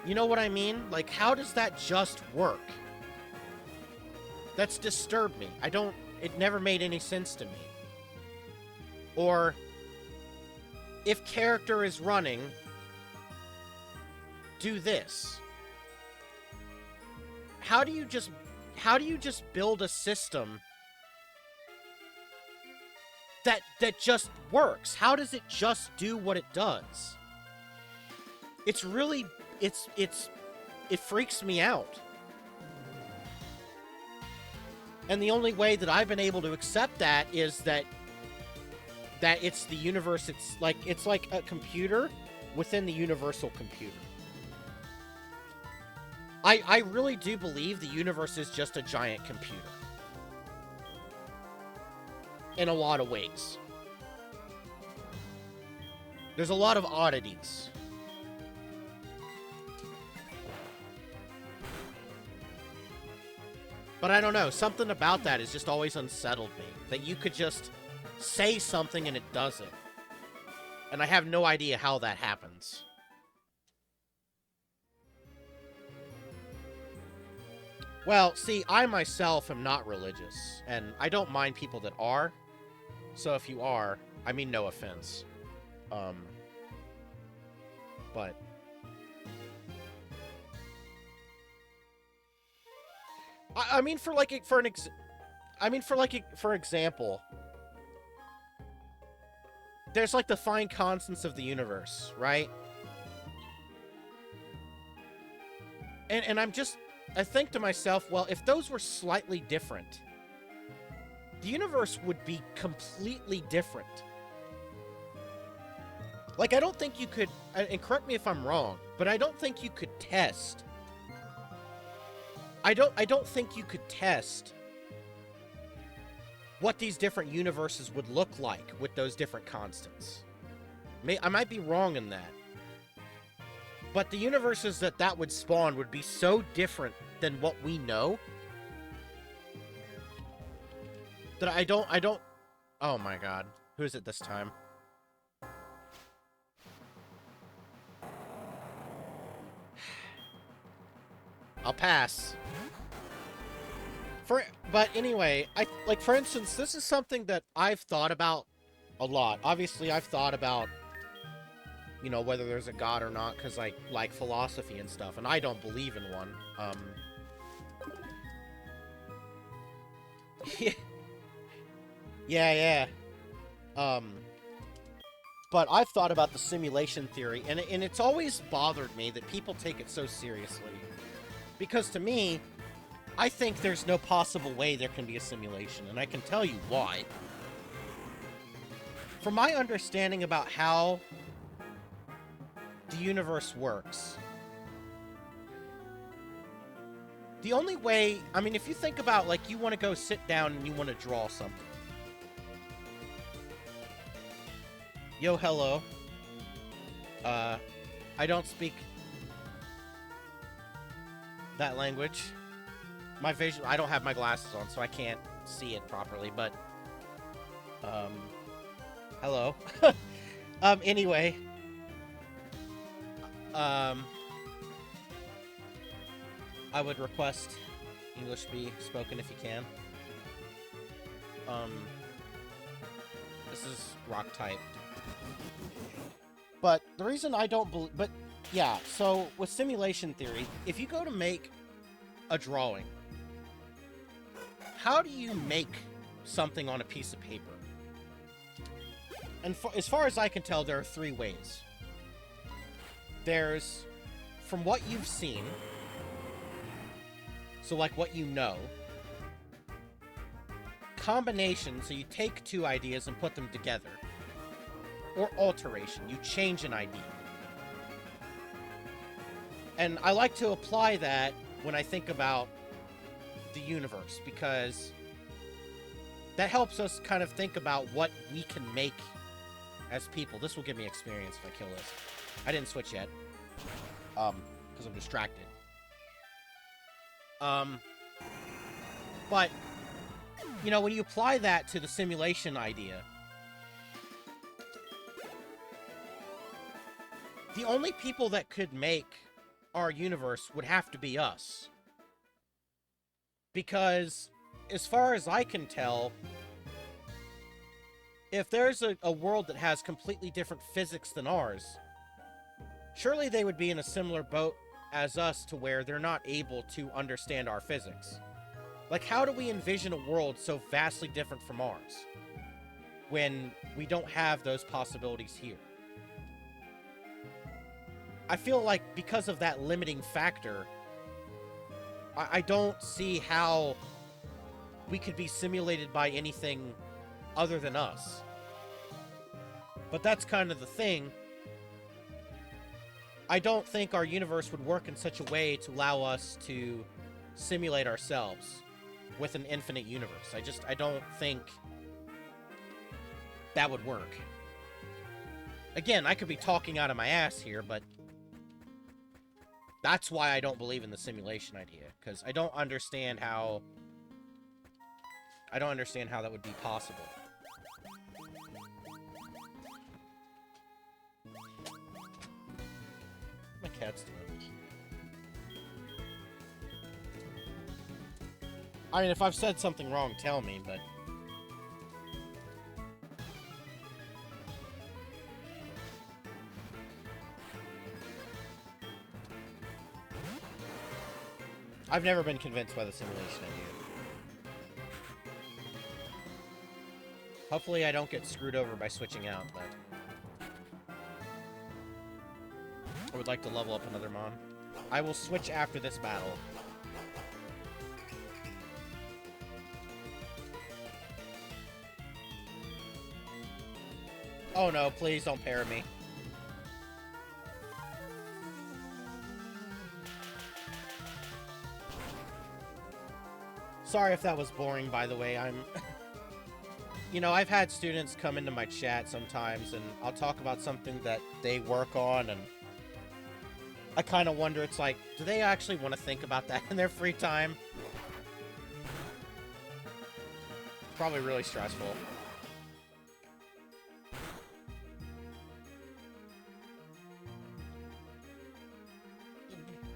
You know what I mean? Like, how does that just work? That's disturbed me. It never made any sense to me. Or, if character is running, do this. How do you just build a system that just works? How does it just do what it does? It's really, it freaks me out. And the only way that I've been able to accept that is that it's the universe. It's like a computer within the universal computer. I really do believe the universe is just a giant computer. In a lot of ways. There's a lot of oddities. But I don't know, something about that has just always unsettled me. That you could just say something and it does it. And I have no idea how that happens. Well, see, I myself am not religious, and I don't mind people that are. So if you are, I mean no offense. But I mean, for example, there's like the fine constants of the universe, right? And I think to myself, well, if those were slightly different, the universe would be completely different. Like, I don't think you could, and correct me if I'm wrong, but I don't think you could test. I don't think you could test what these different universes would look like with those different constants. I might be wrong in that. But the universes that would spawn would be so different than what we know that I don't... Oh my god. Who is it this time? I'll pass. But anyway, like for instance, this is something that I've thought about a lot. Obviously, I've thought about, you know, whether there's a god or not, because I like philosophy and stuff, and I don't believe in one. Yeah, yeah. Um, but I've thought about the simulation theory, and it's always bothered me that people take it so seriously. Because to me, I think there's no possible way there can be a simulation, and I can tell you why. From my understanding about how the universe works, the only way, I mean, if you think about, like, you want to go sit down and you want to draw something. Yo, hello. I don't speak that language. My vision, I don't have my glasses on, so I can't see it properly, but, hello. Anyway, I would request English be spoken if you can. This is rock type. But the reason I don't believe, but yeah, so with simulation theory, if you go to make a drawing, how do you make something on a piece of paper? And as far as I can tell, there are three ways. There's from what you've seen, so like what you know, combination, so you take two ideas and put them together, or alteration, you change an idea. And I like to apply that when I think about the universe, because that helps us kind of think about what we can make as people. This will give me experience if I kill this. I didn't switch yet, because I'm distracted. But, you know, when you apply that to the simulation idea, the only people that could make our universe would have to be us. Because, as far as I can tell, if there's a world that has completely different physics than ours, surely they would be in a similar boat as us to where they're not able to understand our physics. Like, how do we envision a world so vastly different from ours when we don't have those possibilities here? I feel like because of that limiting factor, I don't see how we could be simulated by anything other than us. But that's kind of the thing. I don't think our universe would work in such a way to allow us to simulate ourselves with an infinite universe. I don't think that would work. Again, I could be talking out of my ass here, but that's why I don't believe in the simulation idea, because I don't understand how that would be possible. My cat's doing. I mean, if I've said something wrong, tell me, but I've never been convinced by the simulation idea. Hopefully I don't get screwed over by switching out, but I would like to level up another Mon. I will switch after this battle. Oh no, please don't pair me. Sorry if that was boring, by the way. You know, I've had students come into my chat sometimes, and I'll talk about something that they work on, and I kind of wonder, it's like, do they actually want to think about that in their free time? Probably really stressful.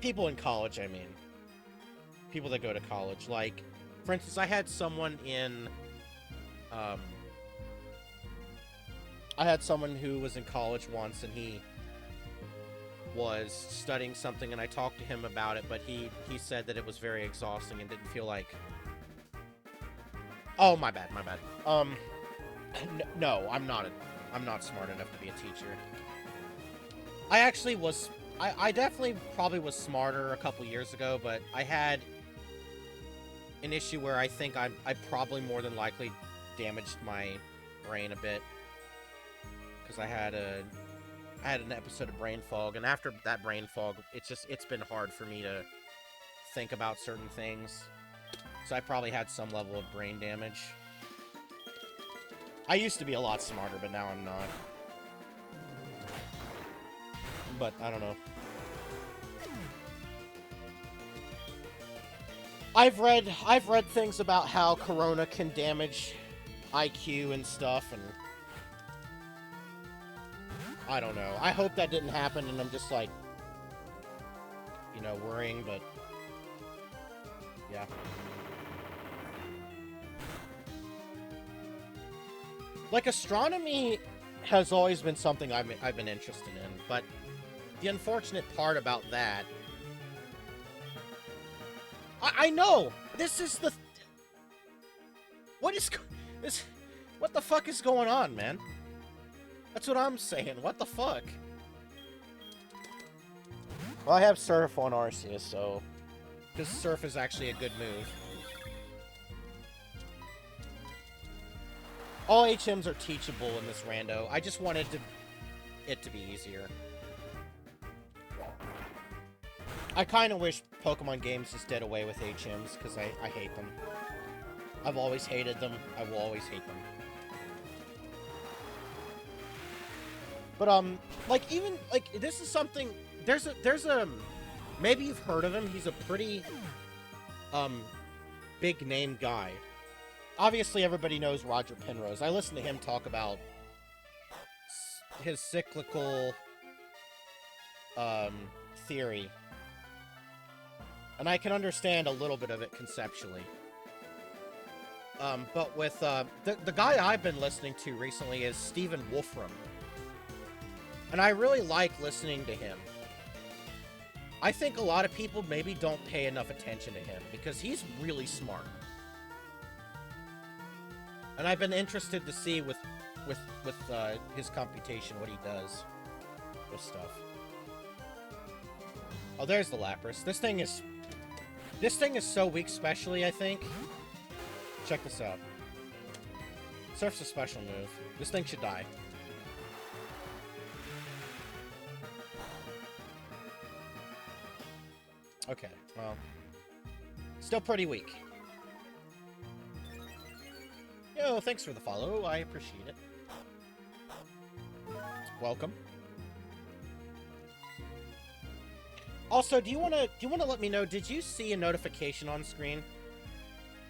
People in college, I mean. People that go to college, like, For instance, um, I had someone who was in college once, and he was studying something, and I talked to him about it, but he said that it was very exhausting and didn't feel like... Oh, my bad. No, I'm not smart enough to be a teacher. I actually was... I definitely probably was smarter a couple years ago, but I had an issue where I think I probably more than likely damaged my brain a bit. Because I had an episode of brain fog, and after that brain fog, it's been hard for me to think about certain things. So I probably had some level of brain damage. I used to be a lot smarter, but now I'm not. But I don't know. I've read things about how Corona can damage IQ and stuff, and I don't know. I hope that didn't happen, and I'm just like, you know, worrying, but yeah. Like, astronomy has always been something I've been interested in, but the unfortunate part about that... I know! This is the... What the fuck is going on, man? That's what I'm saying. What the fuck? Well, I have Surf on Arceus, so... Because Surf is actually a good move. All HMs are teachable in this rando. I just wanted it to be easier. I kind of wish Pokemon games just did away with HMs, because I hate them. I've always hated them. I will always hate them. But, like, even, like, this is something... There's a... Maybe you've heard of him. He's a pretty, big-name guy. Obviously, everybody knows Roger Penrose. I listen to him talk about his cyclical, theory. And I can understand a little bit of it conceptually. But with, the guy I've been listening to recently is Stephen Wolfram. And I really like listening to him. I think a lot of people maybe don't pay enough attention to him, because he's really smart. And I've been interested to see with his computation what he does with stuff. Oh, there's the Lapras. This thing is so weak specially, I think. Check this out. Surf's a special move. This thing should die. Okay, well, still pretty weak. Yo, thanks for the follow. I appreciate it. Welcome. Also, do you wanna let me know? Did you see a notification on screen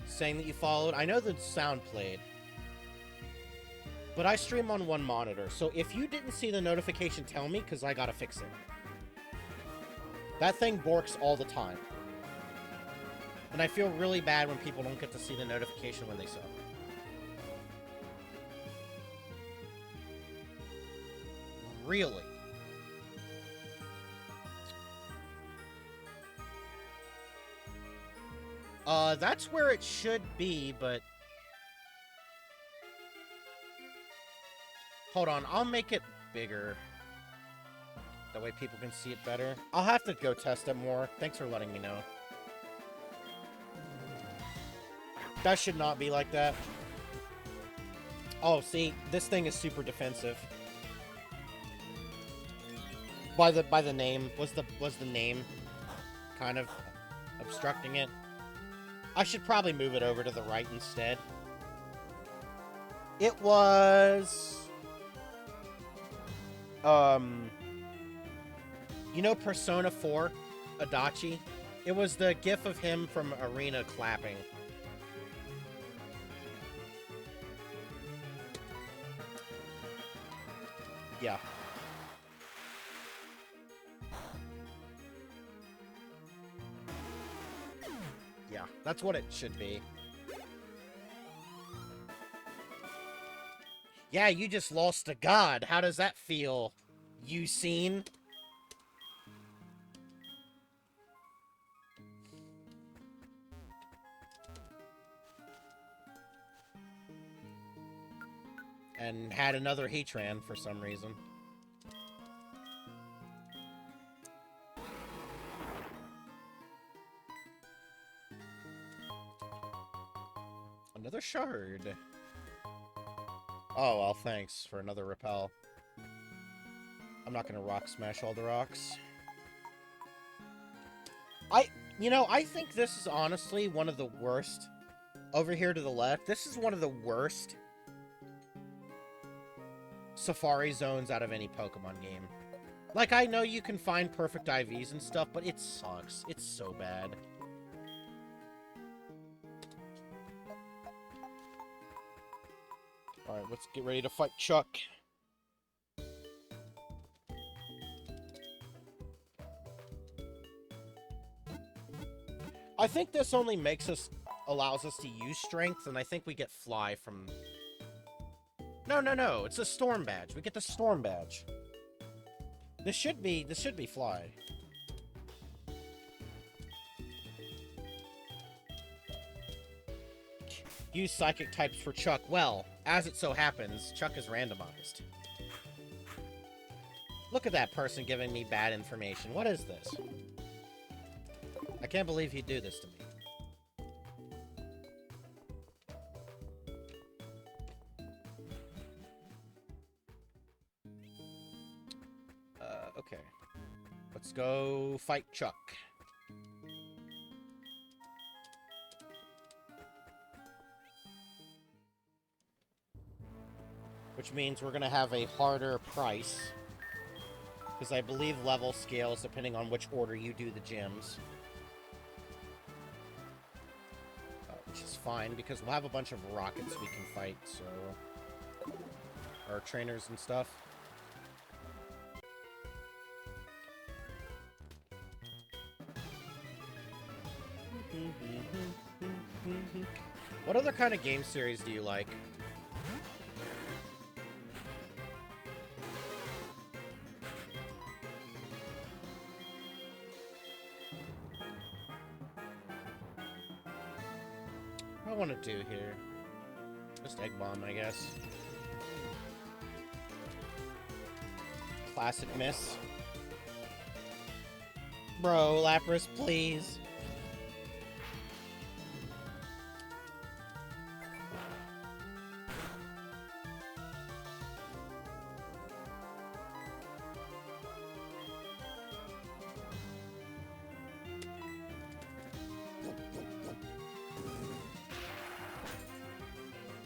saying that you followed? I know the sound played, but I stream on one monitor. So if you didn't see the notification, tell me, because I gotta fix it. That thing borks all the time, and I feel really bad when people don't get to see the notification when they sub. Really? That's where it should be, but... Hold on, I'll make it bigger. That way people can see it better. I'll have to go test it more. Thanks for letting me know. That should not be like that. Oh, see, this thing is super defensive. By the name, was the name kind of obstructing it? I should probably move it over to the right instead. It was... You know Persona 4? Adachi? It was the gif of him from Arena clapping. Yeah. Yeah, that's what it should be. Yeah, you just lost a god. How does that feel? You seen? And had another Heatran for some reason. Another shard. Oh, well, thanks for another repel. I'm not gonna rock smash all the rocks. You know, I think this is honestly one of the worst. Over here to the left, this is one of the worst Safari zones out of any Pokemon game. Like, I know you can find perfect IVs and stuff, but it sucks. It's so bad. Alright, let's get ready to fight Chuck. I think this only allows us to use strength, and I think we get fly from... No, it's a storm badge. We get the storm badge. This should be fly. Use psychic types for Chuck. Well, as it so happens, Chuck is randomized. Look at that person giving me bad information. What is this? I can't believe he'd do this to me. Okay. Let's go fight Chuck. Which means we're gonna have a harder price. Because I believe level scales depending on which order you do the gyms. Which is fine, because we'll have a bunch of rockets we can fight, so... Our trainers and stuff. What other kind of game series do you like? What do I want to do here? Just Egg Bomb, I guess. Classic miss. Bro, Lapras, please.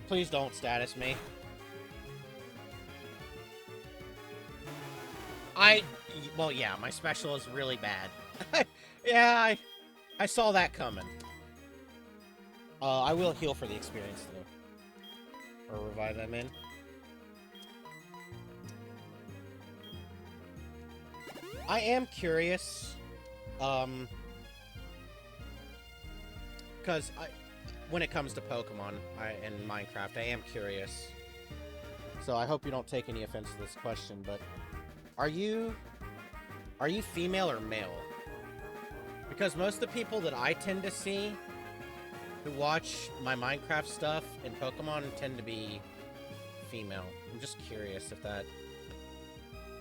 Please don't status me. Well, yeah, my special is really bad. Yeah, I saw that coming. I will heal for the experience, though. Or revive them in. I am curious, because when it comes to Pokemon and Minecraft, I am curious. So I hope you don't take any offense to this question, but are you female or male? Because most of the people that I tend to see who watch my Minecraft stuff and Pokemon tend to be female. I'm just curious if that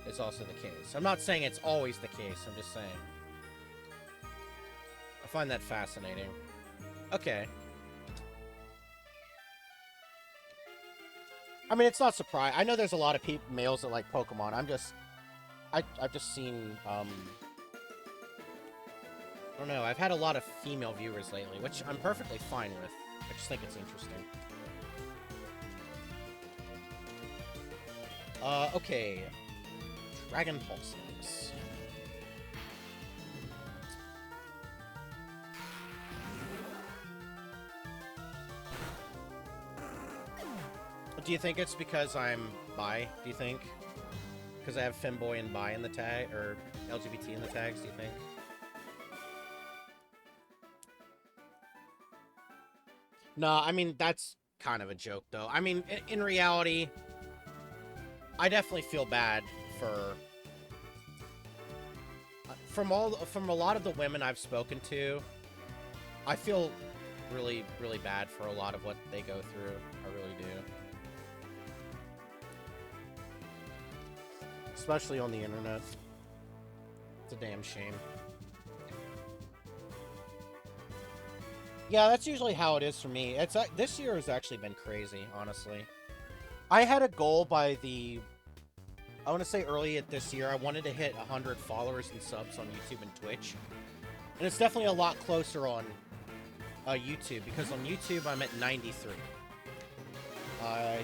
is also the case. I'm not saying it's always the case, I'm just saying. I find that fascinating. Okay. I mean, it's not surprising. I know there's a lot of males that like Pokemon. I've just seen, I don't know, I've had a lot of female viewers lately, which I'm perfectly fine with. I just think it's interesting. Okay. Dragon Pulses. Do you think it's because I'm bi, do you think? Because I have femboy and bi in the tag, or LGBT in the tags, do you think? No, I mean, that's kind of a joke, though. I mean, in reality, I definitely feel bad for from a lot of the women I've spoken to. I feel really, really bad for a lot of what they go through. I really do. Especially on the internet. It's a damn shame. Yeah, that's usually how it is for me. This year has actually been crazy, honestly. I had a goal by I want to say early this year, I wanted to hit 100 followers and subs on YouTube and Twitch. And it's definitely a lot closer on YouTube, because on YouTube I'm at 93.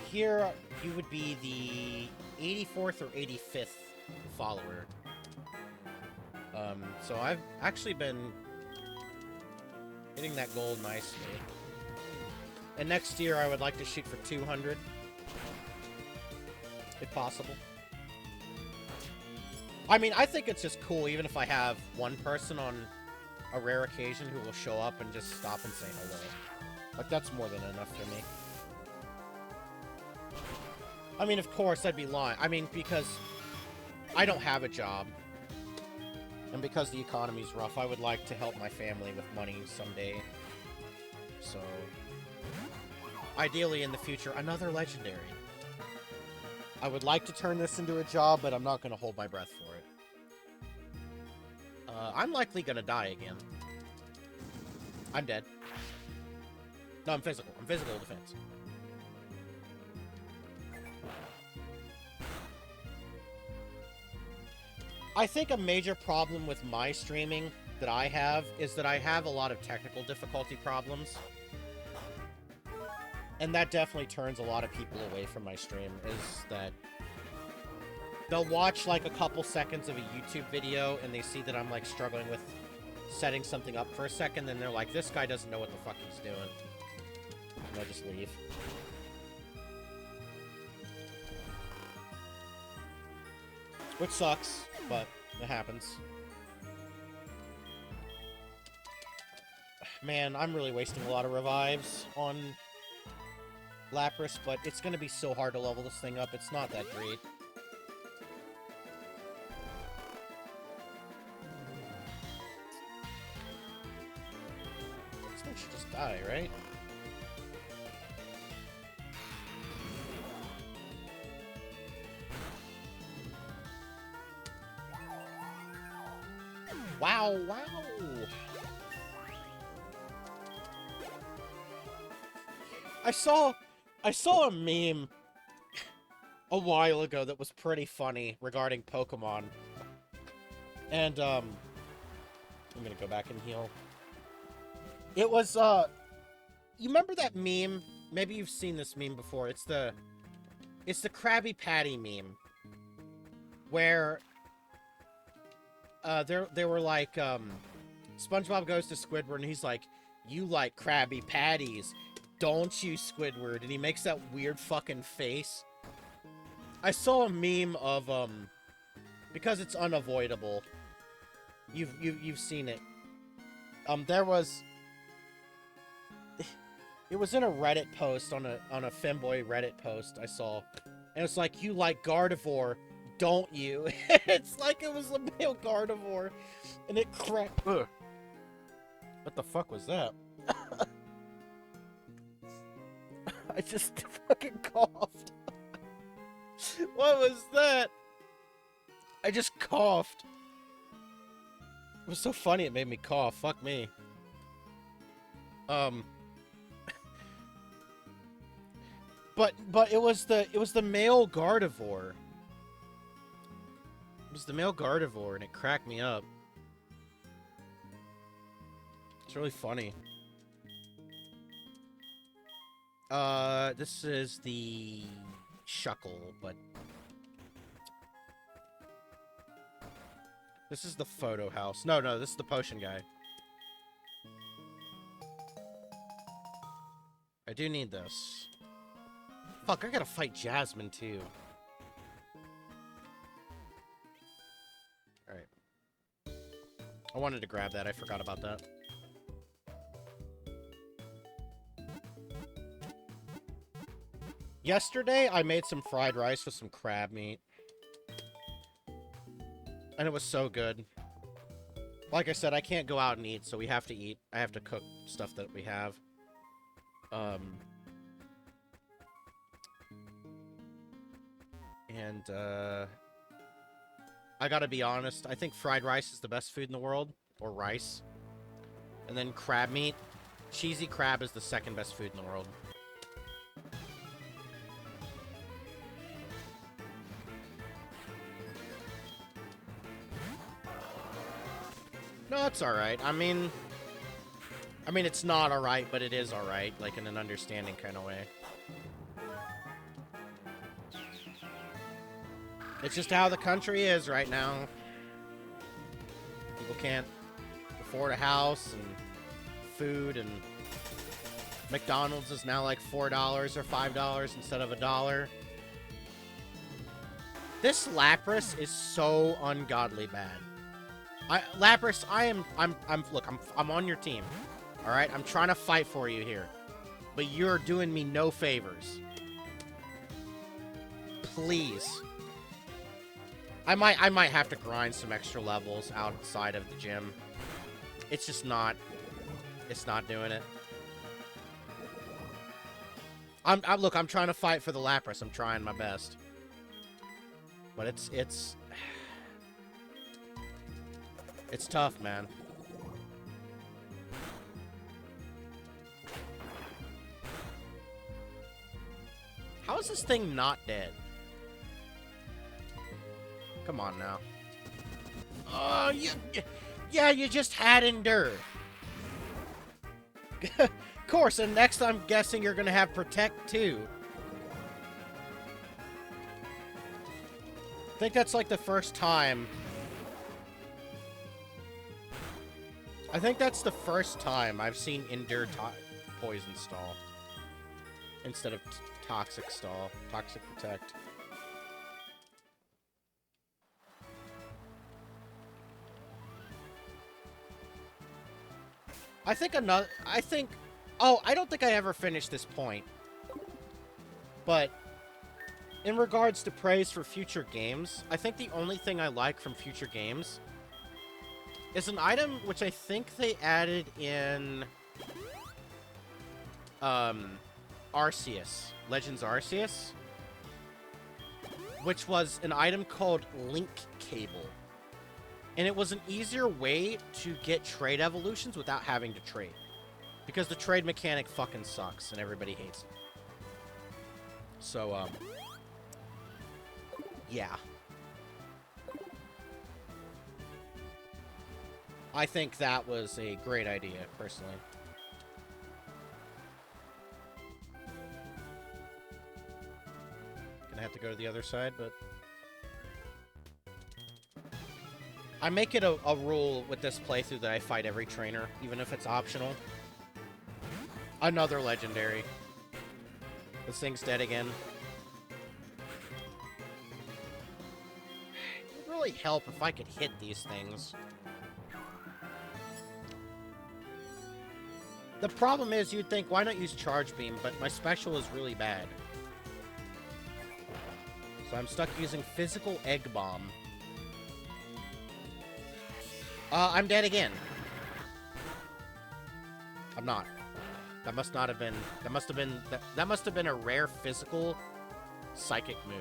Here, you would be the 84th or 85th follower. So I've actually been hitting that goal nicely. And next year I would like to shoot for 200. If possible. I mean, I think it's just cool, even if I have one person on a rare occasion who will show up and just stop and say hello. Like, that's more than enough for me. I mean, of course, I'd be lying. I mean, because I don't have a job. And because the economy's rough, I would like to help my family with money someday. So, ideally in the future, another legendary. I would like to turn this into a job, but I'm not going to hold my breath for it. I'm likely going to die again. I'm dead. No, I'm physical. I'm physical defense. I think a major problem with my streaming that I have is that I have a lot of technical difficulty problems. And that definitely turns a lot of people away from my stream, is that they'll watch like a couple seconds of a YouTube video and they see that I'm like struggling with setting something up for a second, then they're like, this guy doesn't know what the fuck he's doing. And they'll just leave. Which sucks, but it happens. Man, I'm really wasting a lot of revives on Lapras, but it's going to be so hard to level this thing up. It's not that great. This thing should just die, right? Wow, wow! I saw a meme a while ago that was pretty funny regarding Pokemon. And, I'm gonna go back and heal. It was, you remember that meme? Maybe you've seen this meme before. It's the Krabby Patty meme. Where, they were like, SpongeBob goes to Squidward and he's like, you like Krabby Patties, don't you, Squidward? And he makes that weird fucking face. I saw a meme of, because it's unavoidable. You've seen it. There was... It was in a Reddit post, on a Femboy Reddit post I saw. And it's like, you like Gardevoir, don't you? It's like it was a male Gardevoir. And it cracked... Ugh. What the fuck was that? I just fucking coughed. What was that? I just coughed. It was so funny it made me cough. Fuck me. But it was the male Gardevoir. It was the male Gardevoir and it cracked me up. It's really funny. This is the Shuckle, but this is the photo house. No, this is the potion guy. I do need this. Fuck, I gotta fight Jasmine, too. Alright. I wanted to grab that, I forgot about that. Yesterday, I made some fried rice with some crab meat. And it was so good. Like I said, I can't go out and eat, so we have to eat. I have to cook stuff that we have. I gotta be honest, I think fried rice is the best food in the world. Or rice. And then crab meat. Cheesy crab is the second best food in the world. No, it's alright. I mean, it's not alright, but it is alright. Like, in an understanding kind of way. It's just how the country is right now. People can't afford a house and food, and McDonald's is now like $4 or $5 instead of $1. This Lapras is so ungodly bad. Lapras, I'm on your team. All right, I'm trying to fight for you here, but you're doing me no favors. Please. I might have to grind some extra levels outside of the gym. It's just not. It's not doing it. Look, I'm trying to fight for the Lapras. I'm trying my best. But it's tough, man. How is this thing not dead? Come on now. Oh, yeah, you just had Endure. Of course, and next I'm guessing you're gonna have Protect too. I think that's like the first time. I think that's the first time I've seen Endure Poison Stall instead of Toxic Stall, Toxic Protect. I don't think I ever finished this point. But in regards to praise for future games, I think the only thing I like from future games is an item which I think they added in Arceus, Legends Arceus, which was an item called Link Cable. And it was an easier way to get trade evolutions without having to trade. Because the trade mechanic fucking sucks and everybody hates it. So, yeah. I think that was a great idea, personally. Gonna have to go to the other side, but... I make it a rule with this playthrough that I fight every trainer, even if it's optional. Another legendary. This thing's dead again. It would really help if I could hit these things. The problem is, you'd think, why not use Charge Beam? But my special is really bad. So I'm stuck using Physical Egg Bomb. I'm dead again. I'm not. That must not have been... That must have been a rare physical psychic move.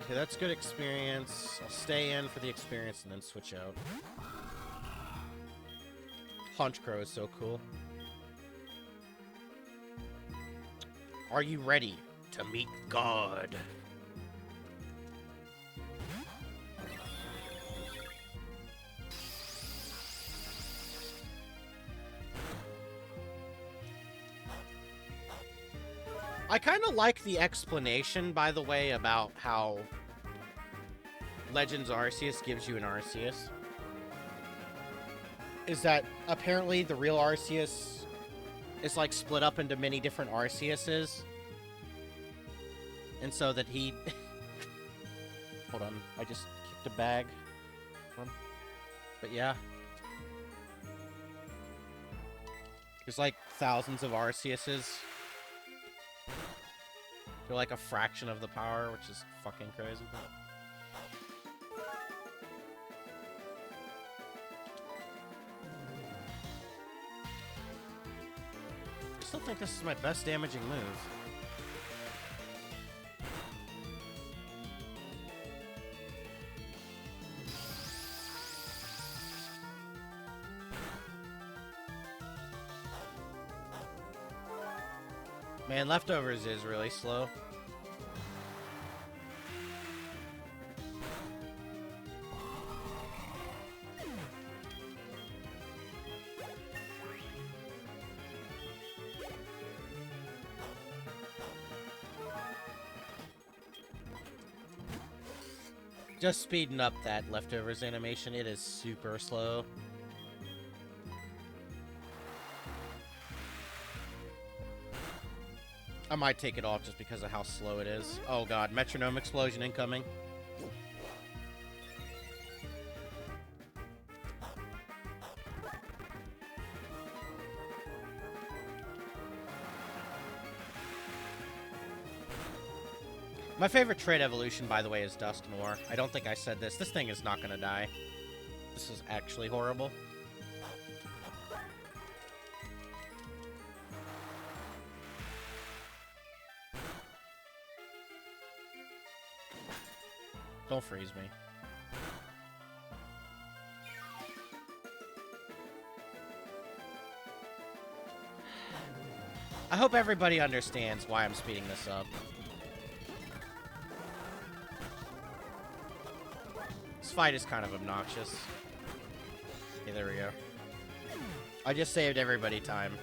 Okay, that's good experience. I'll stay in for the experience and then switch out. Honchkrow is so cool. Are you ready to meet God? I kind of like the explanation, by the way, about how Legends Arceus gives you an Arceus. Is that apparently the real Arceus is like split up into many different Arceuses. and so that he... Hold on, I just kicked a bag. But yeah. There's like thousands of Arceuses. They're like a fraction of the power, which is fucking crazy. I still think this is my best damaging move. Man, Leftovers is really slow. Just speeding up that Leftovers animation, it is super slow. I might take it off just because of how slow it is. Oh god, metronome explosion incoming. My favorite trait evolution, by the way, is Dust More. I don't think I said this. This thing is not gonna die. This is actually horrible. Don't freeze me. I hope everybody understands why I'm speeding this up. This fight is kind of obnoxious. Okay, there we go. I just saved everybody time.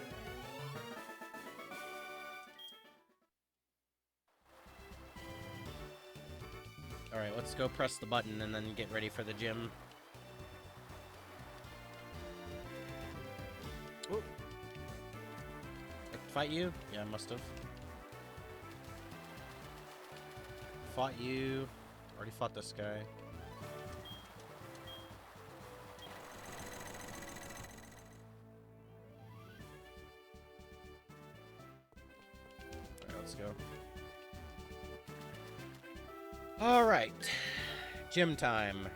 Alright, let's go press the button and then get ready for the gym. Ooh. I fight you? Yeah, I must have. Fought you. Already fought this guy. Alright, let's go. Alright. Gym time.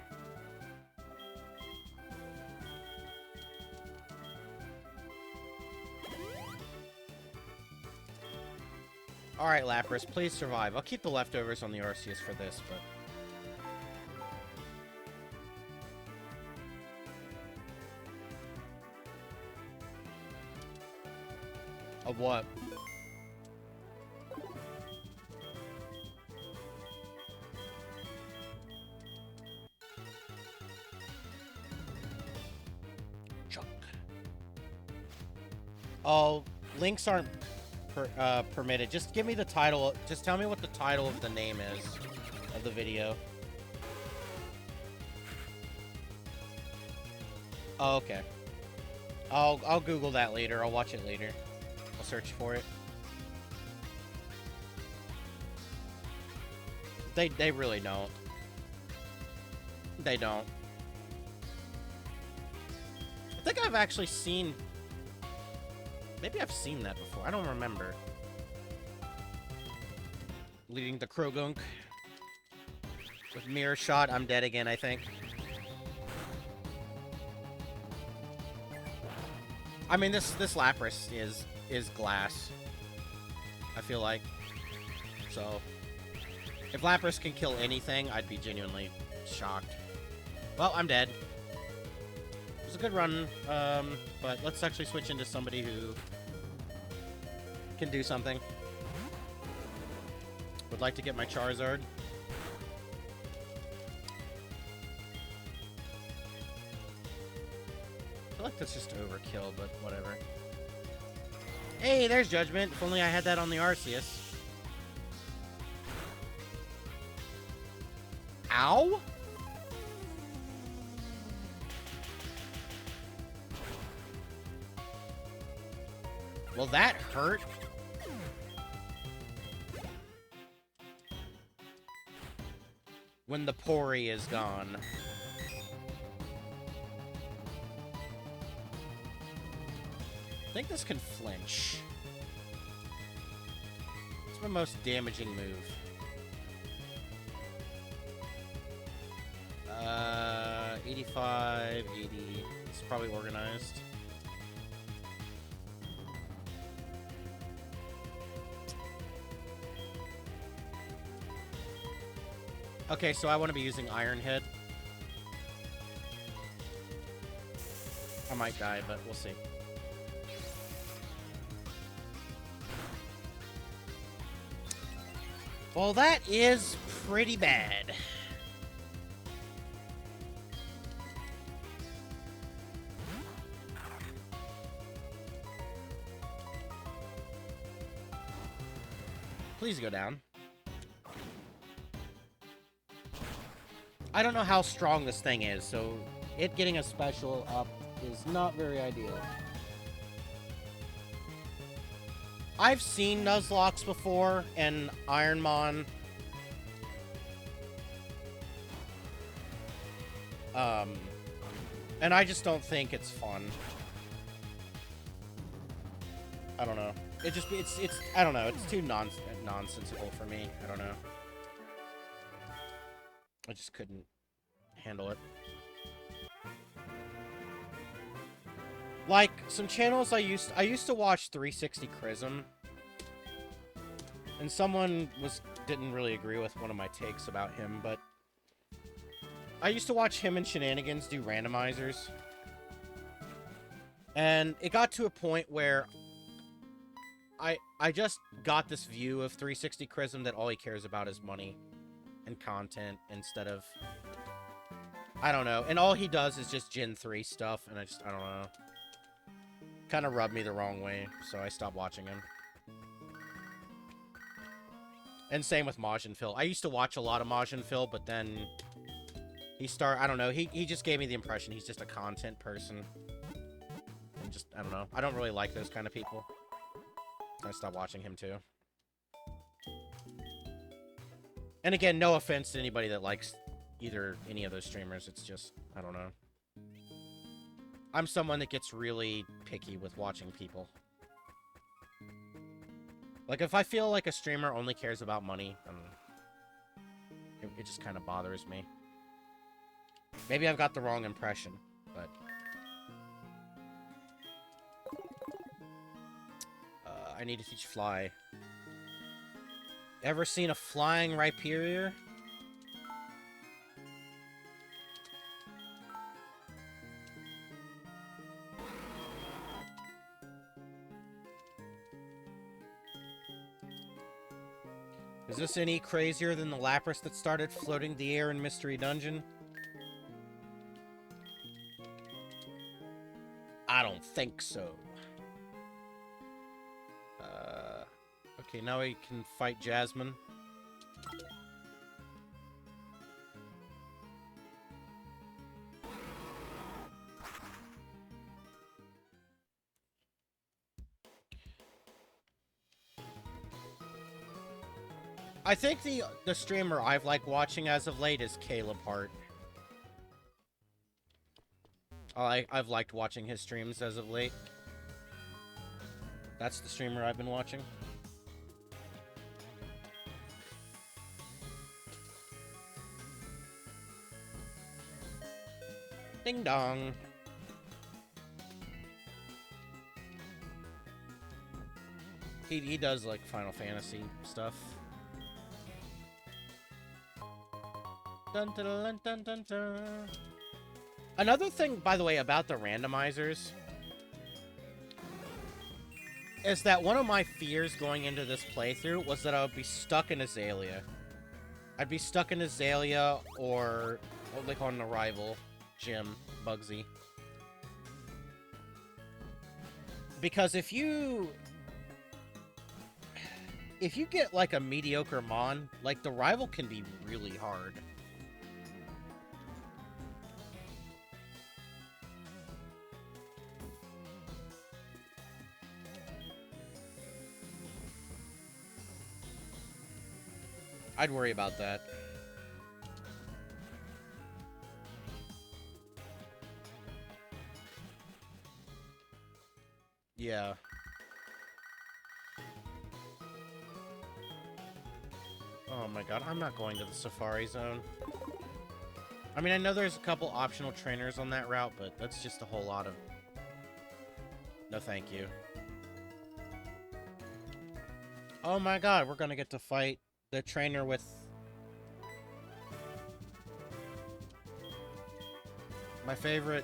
Alright, Lapras, please survive. I'll keep the leftovers on the Arceus for this, but... Of what? Chunk. Oh, links aren't permitted. Just give me the title. Just tell me what the title of the name is of the video. Oh, okay. I'll Google that later. I'll watch it later. I'll search for it. They really don't. They don't. I think I've actually seen... Maybe I've seen that before. I don't remember. Leading the Krogunk. With Mirror Shot, I'm dead again, I think. I mean, this Lapras is glass. I feel like. So, if Lapras can kill anything, I'd be genuinely shocked. Well, I'm dead. It was a good run, but let's actually switch into somebody who can do something. Would like to get my Charizard. I feel like that's just overkill, but whatever. Hey, there's Judgment. If only I had that on the Arceus. Ow? Well, that hurt. when the pori is gone. I think this can flinch. It's my most damaging move. 85, 80. It's probably organized. Okay, so I want to be using Iron Head. I might die, but we'll see. Well, that is pretty bad. Please go down. I don't know how strong this thing is, so it getting a special up is not very ideal. I've seen Nuzlocke before and Ironmon. And I just don't think it's fun. I don't know. It's I don't know. It's too nonsensical for me. I don't know. I just couldn't handle it. Like, some channels I used to watch 360 Chrism. And someone didn't really agree with one of my takes about him, but I used to watch him and Shenanigans do randomizers. And it got to a point where I just got this view of 360 Chrism that all he cares about is money and content instead of, I don't know. And all he does is just Gen 3 stuff, and I don't know. Kind of rubbed me the wrong way, so I stopped watching him. And same with Majin Phil. I used to watch a lot of Majin Phil, but then I don't know, he just gave me the impression he's just a content person. And just, I don't know. I don't really like those kind of people. I stopped watching him too. And again, no offense to anybody that likes any of those streamers. It's just, I don't know. I'm someone that gets really picky with watching people. Like, if I feel like a streamer only cares about money, it just kind of bothers me. Maybe I've got the wrong impression, but... I need to teach Fly. Ever seen a flying Rhyperior? Is this any crazier than the Lapras that started floating the air in Mystery Dungeon? I don't think so. Okay, now we can fight Jasmine. I think the streamer I've liked watching as of late is Caleb Hart. I've liked watching his streams as of late. That's the streamer I've been watching. Ding dong. He does like Final Fantasy stuff. Dun, dun, dun, dun, dun, dun. Another thing, by the way, about the randomizers is that one of my fears going into this playthrough was that I would be stuck in Azalea. I'd be stuck in Azalea or like on a rival gym, Bugsy. Because if you get like a mediocre Mon, like the rival can be really hard. I'd worry about that. Yeah. Oh my god, I'm not going to the Safari Zone. I mean, I know there's a couple optional trainers on that route, but that's just a whole lot of... No thank you. Oh my god, we're gonna get to fight the trainer with... my favorite...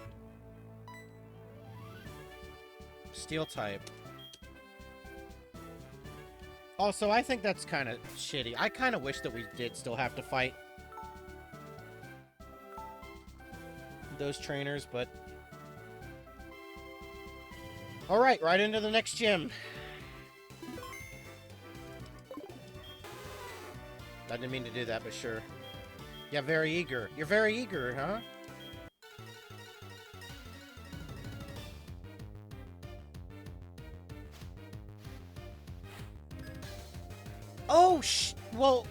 Steel type. Also, I think that's kind of shitty. I kind of wish that we did still have to fight those trainers, but... Alright, right into the next gym. I didn't mean to do that, but sure. Yeah, very eager. You're very eager, huh? Oh, well...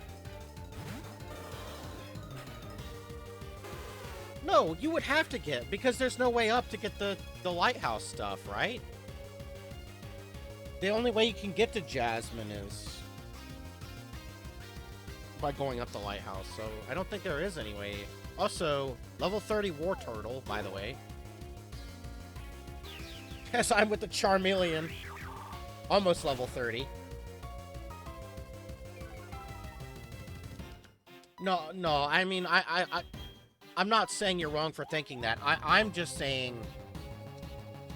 No, you would have to get, because there's no way up to get the lighthouse stuff, right? The only way you can get to Jasmine is by going up the lighthouse, so I don't think there is any way. Also, level 30 War Turtle, by the way. Yes, I'm with the Charmeleon. Almost level 30. No, I mean, I'm not saying you're wrong for thinking that. I'm just saying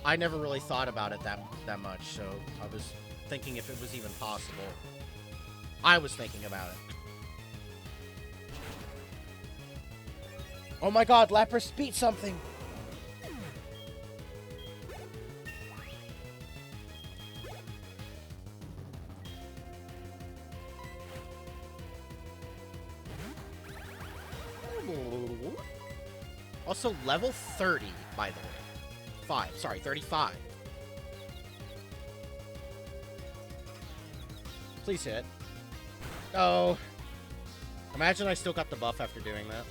I never really thought about it that much, so I was thinking if it was even possible. I was thinking about it. Oh my god, Lapras beat something! Also, level 30, by the way. 35. Please hit. Oh. Imagine I still got the buff after doing that.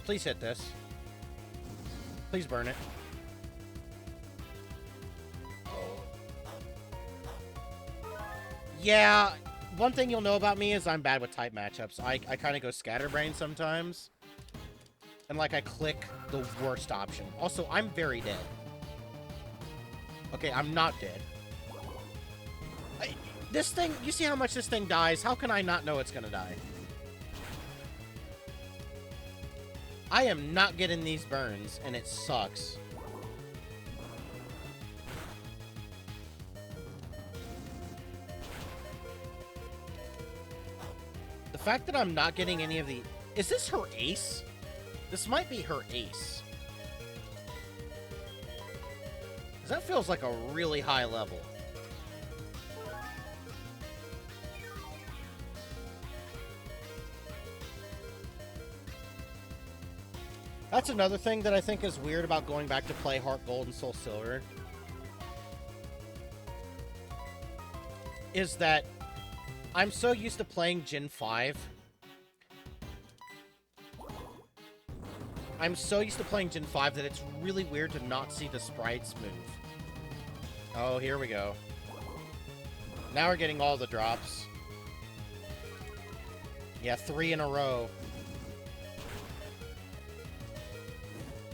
Please hit this. Please burn it. Yeah, one thing you'll know about me is I'm bad with type matchups. I kind of go scatterbrain sometimes. And, like, I click the worst option. Also, I'm very dead. Okay, I'm not dead. This thing, you see how much this thing dies? How can I not know it's gonna die? I am not getting these burns, and it sucks. The fact that I'm not getting any of the... Is this her ace? This might be her ace. Because that feels like a really high level. That's another thing that I think is weird about going back to play Heart Gold and Soul Silver. Is that I'm so used to playing Gen 5. I'm so used to playing Gen 5 that it's really weird to not see the sprites move. Oh, here we go. Now we're getting all the drops. Yeah, 3 in a row.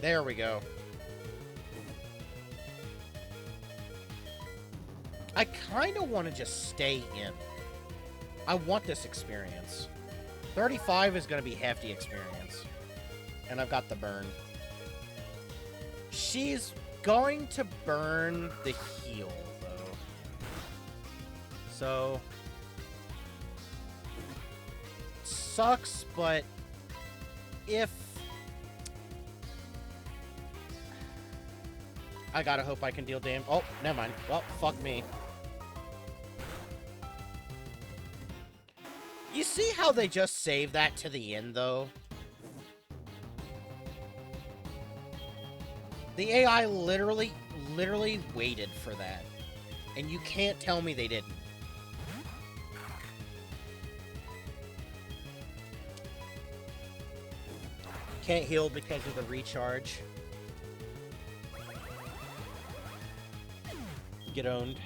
There we go. I kind of want to just stay in. I want this experience. 35 is going to be hefty experience. And I've got the burn. She's going to burn the heal, though. So... Sucks, but... If... I gotta hope I can deal damage. Oh, never mind. Well, fuck me. You see how they just saved that to the end, though? The AI literally waited for that. And you can't tell me they didn't. Can't heal because of the recharge. get owned.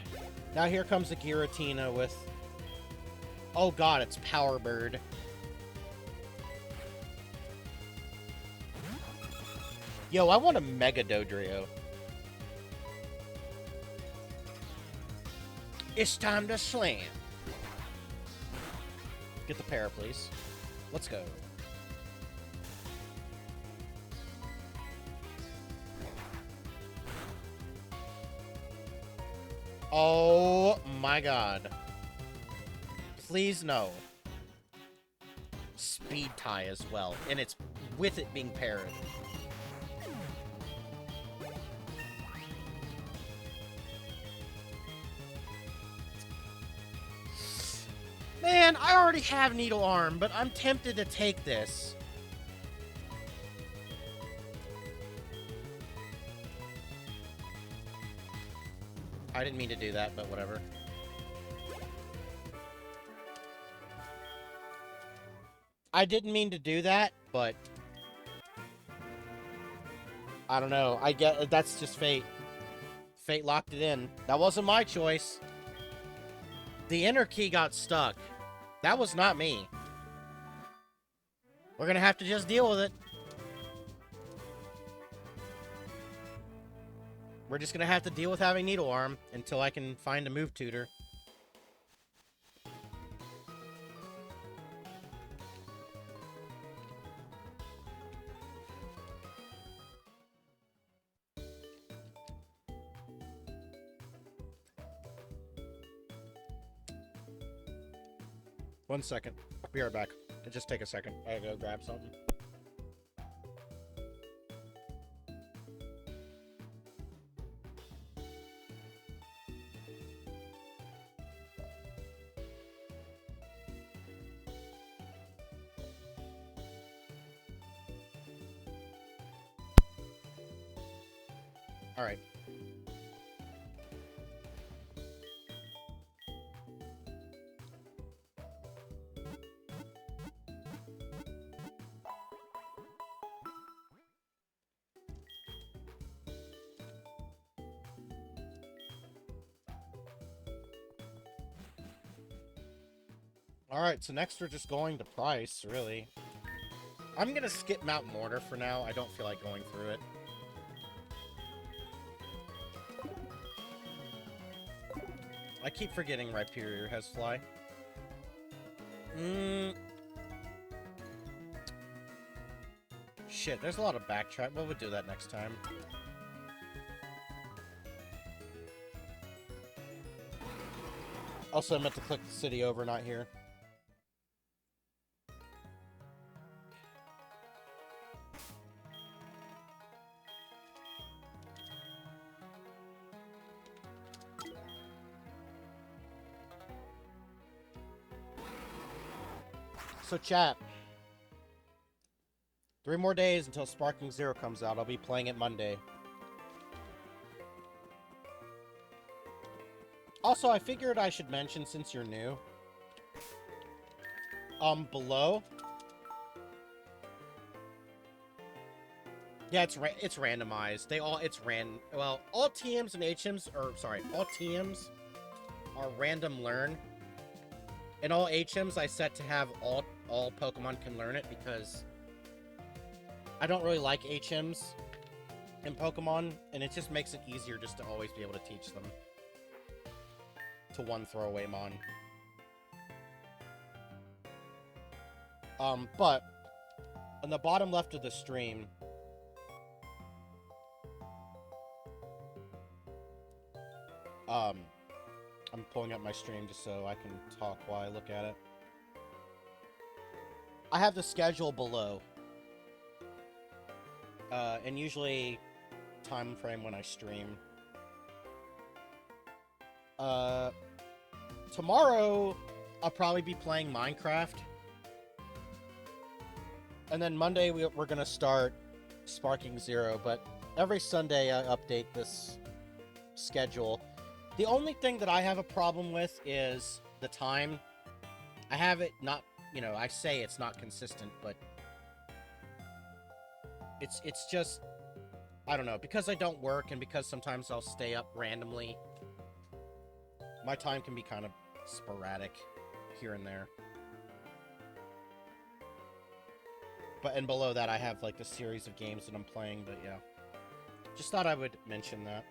Now here comes the Giratina with... Oh god, it's Power Bird. Yo, I want a Mega Dodrio. It's time to slam. Get the pair, please. Let's go. Oh my god. Please no. Speed tie as well. And it's with it being paired. Man, I already have Needle Arm, but I'm tempted to take this. I didn't mean to do that, but whatever. I didn't mean to do that, but... I don't know. I get... That's just fate. Fate locked it in. That wasn't my choice. The inner key got stuck. That was not me. We're gonna have to just deal with it. We're just gonna have to deal with having Needle Arm until I can find a move tutor. One second. I'll be right back. It'll just take a second. I gotta go grab something. Alright. Alright, so next we're just going to price, really. I'm gonna skip Mount Mortar for now. I don't feel like going through it. I keep forgetting Rhyperior has Fly. Shit, there's a lot of backtrack. We'll do that next time. Also, I meant to click the city over, not here. So chat, 3 more days until Sparking Zero comes out. I'll be playing it Monday. Also, I figured I should mention, since you're new, below. Yeah, it's randomized. Well, all TMs and HMs, or sorry, all TMs are random learn. And all HMs I set to have all Pokemon can learn it, because I don't really like HMs in Pokemon, and it just makes it easier just to always be able to teach them to one throwaway mon. But on the bottom left of the stream, I'm pulling up my stream just so I can talk while I look at it. I have the schedule below. And usually time frame when I stream. Tomorrow I'll probably be playing Minecraft. And then Monday we're gonna start Sparking Zero, but every Sunday I update this schedule. The only thing that I have a problem with is the time. I have it not, you know, I say it's not consistent, but it's just, I don't know, because I don't work and because sometimes I'll stay up randomly My time can be kind of sporadic here and there. And below that, I have, like, the series of games that I'm playing, but yeah. Just thought I would mention that.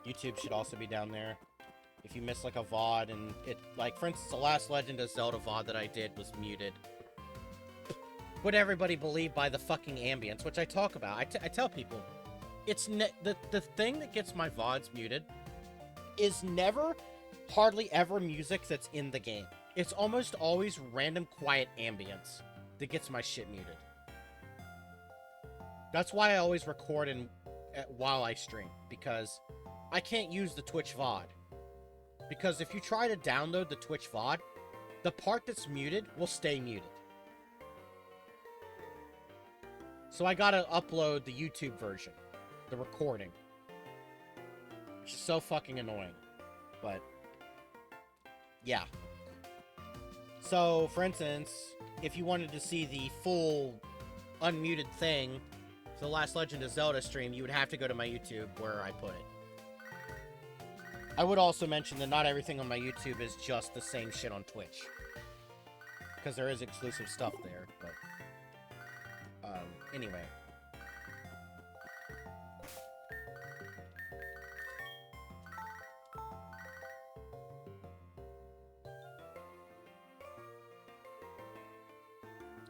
YouTube should also be down there. If you miss, like, a VOD and it... Like, for instance, the last Legend of Zelda VOD that I did was muted. Would everybody believe by the fucking ambience, which I talk about. I tell people, it's... The thing that gets my VODs muted is never, hardly ever music that's in the game. It's almost always random quiet ambience that gets my shit muted. That's why I always record while I stream, because I can't use the Twitch VOD. Because if you try to download the Twitch VOD, the part that's muted will stay muted. So I gotta upload the YouTube version, the recording. Which is so fucking annoying. But, yeah. So, for instance, if you wanted to see the full unmuted thing for the last Legend of Zelda stream, you would have to go to my YouTube where I put it. I would also mention that not everything on my YouTube is just the same shit on Twitch. Because there is exclusive stuff there, but... anyway.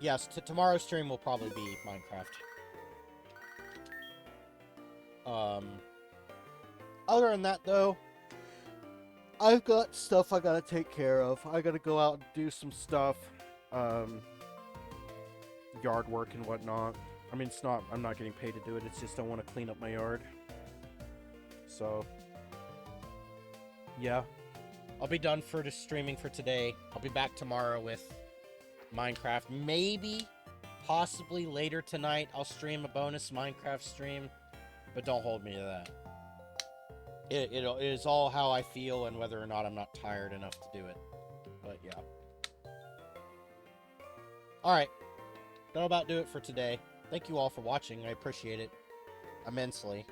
Yes, tomorrow's stream will probably be Minecraft. Other than that, though, I've got stuff I gotta take care of. I gotta go out and do some stuff. Yard work and whatnot. I mean, it's not, I'm not getting paid to do it, it's just I want to clean up my yard. So, yeah. I'll be done for the streaming for today. I'll be back tomorrow with Minecraft. Maybe, possibly later tonight, I'll stream a bonus Minecraft stream. But don't hold me to that. It is all how I feel and whether or not I'm not tired enough to do it. But yeah. Alright. That'll about do it for today. Thank you all for watching. I appreciate it immensely.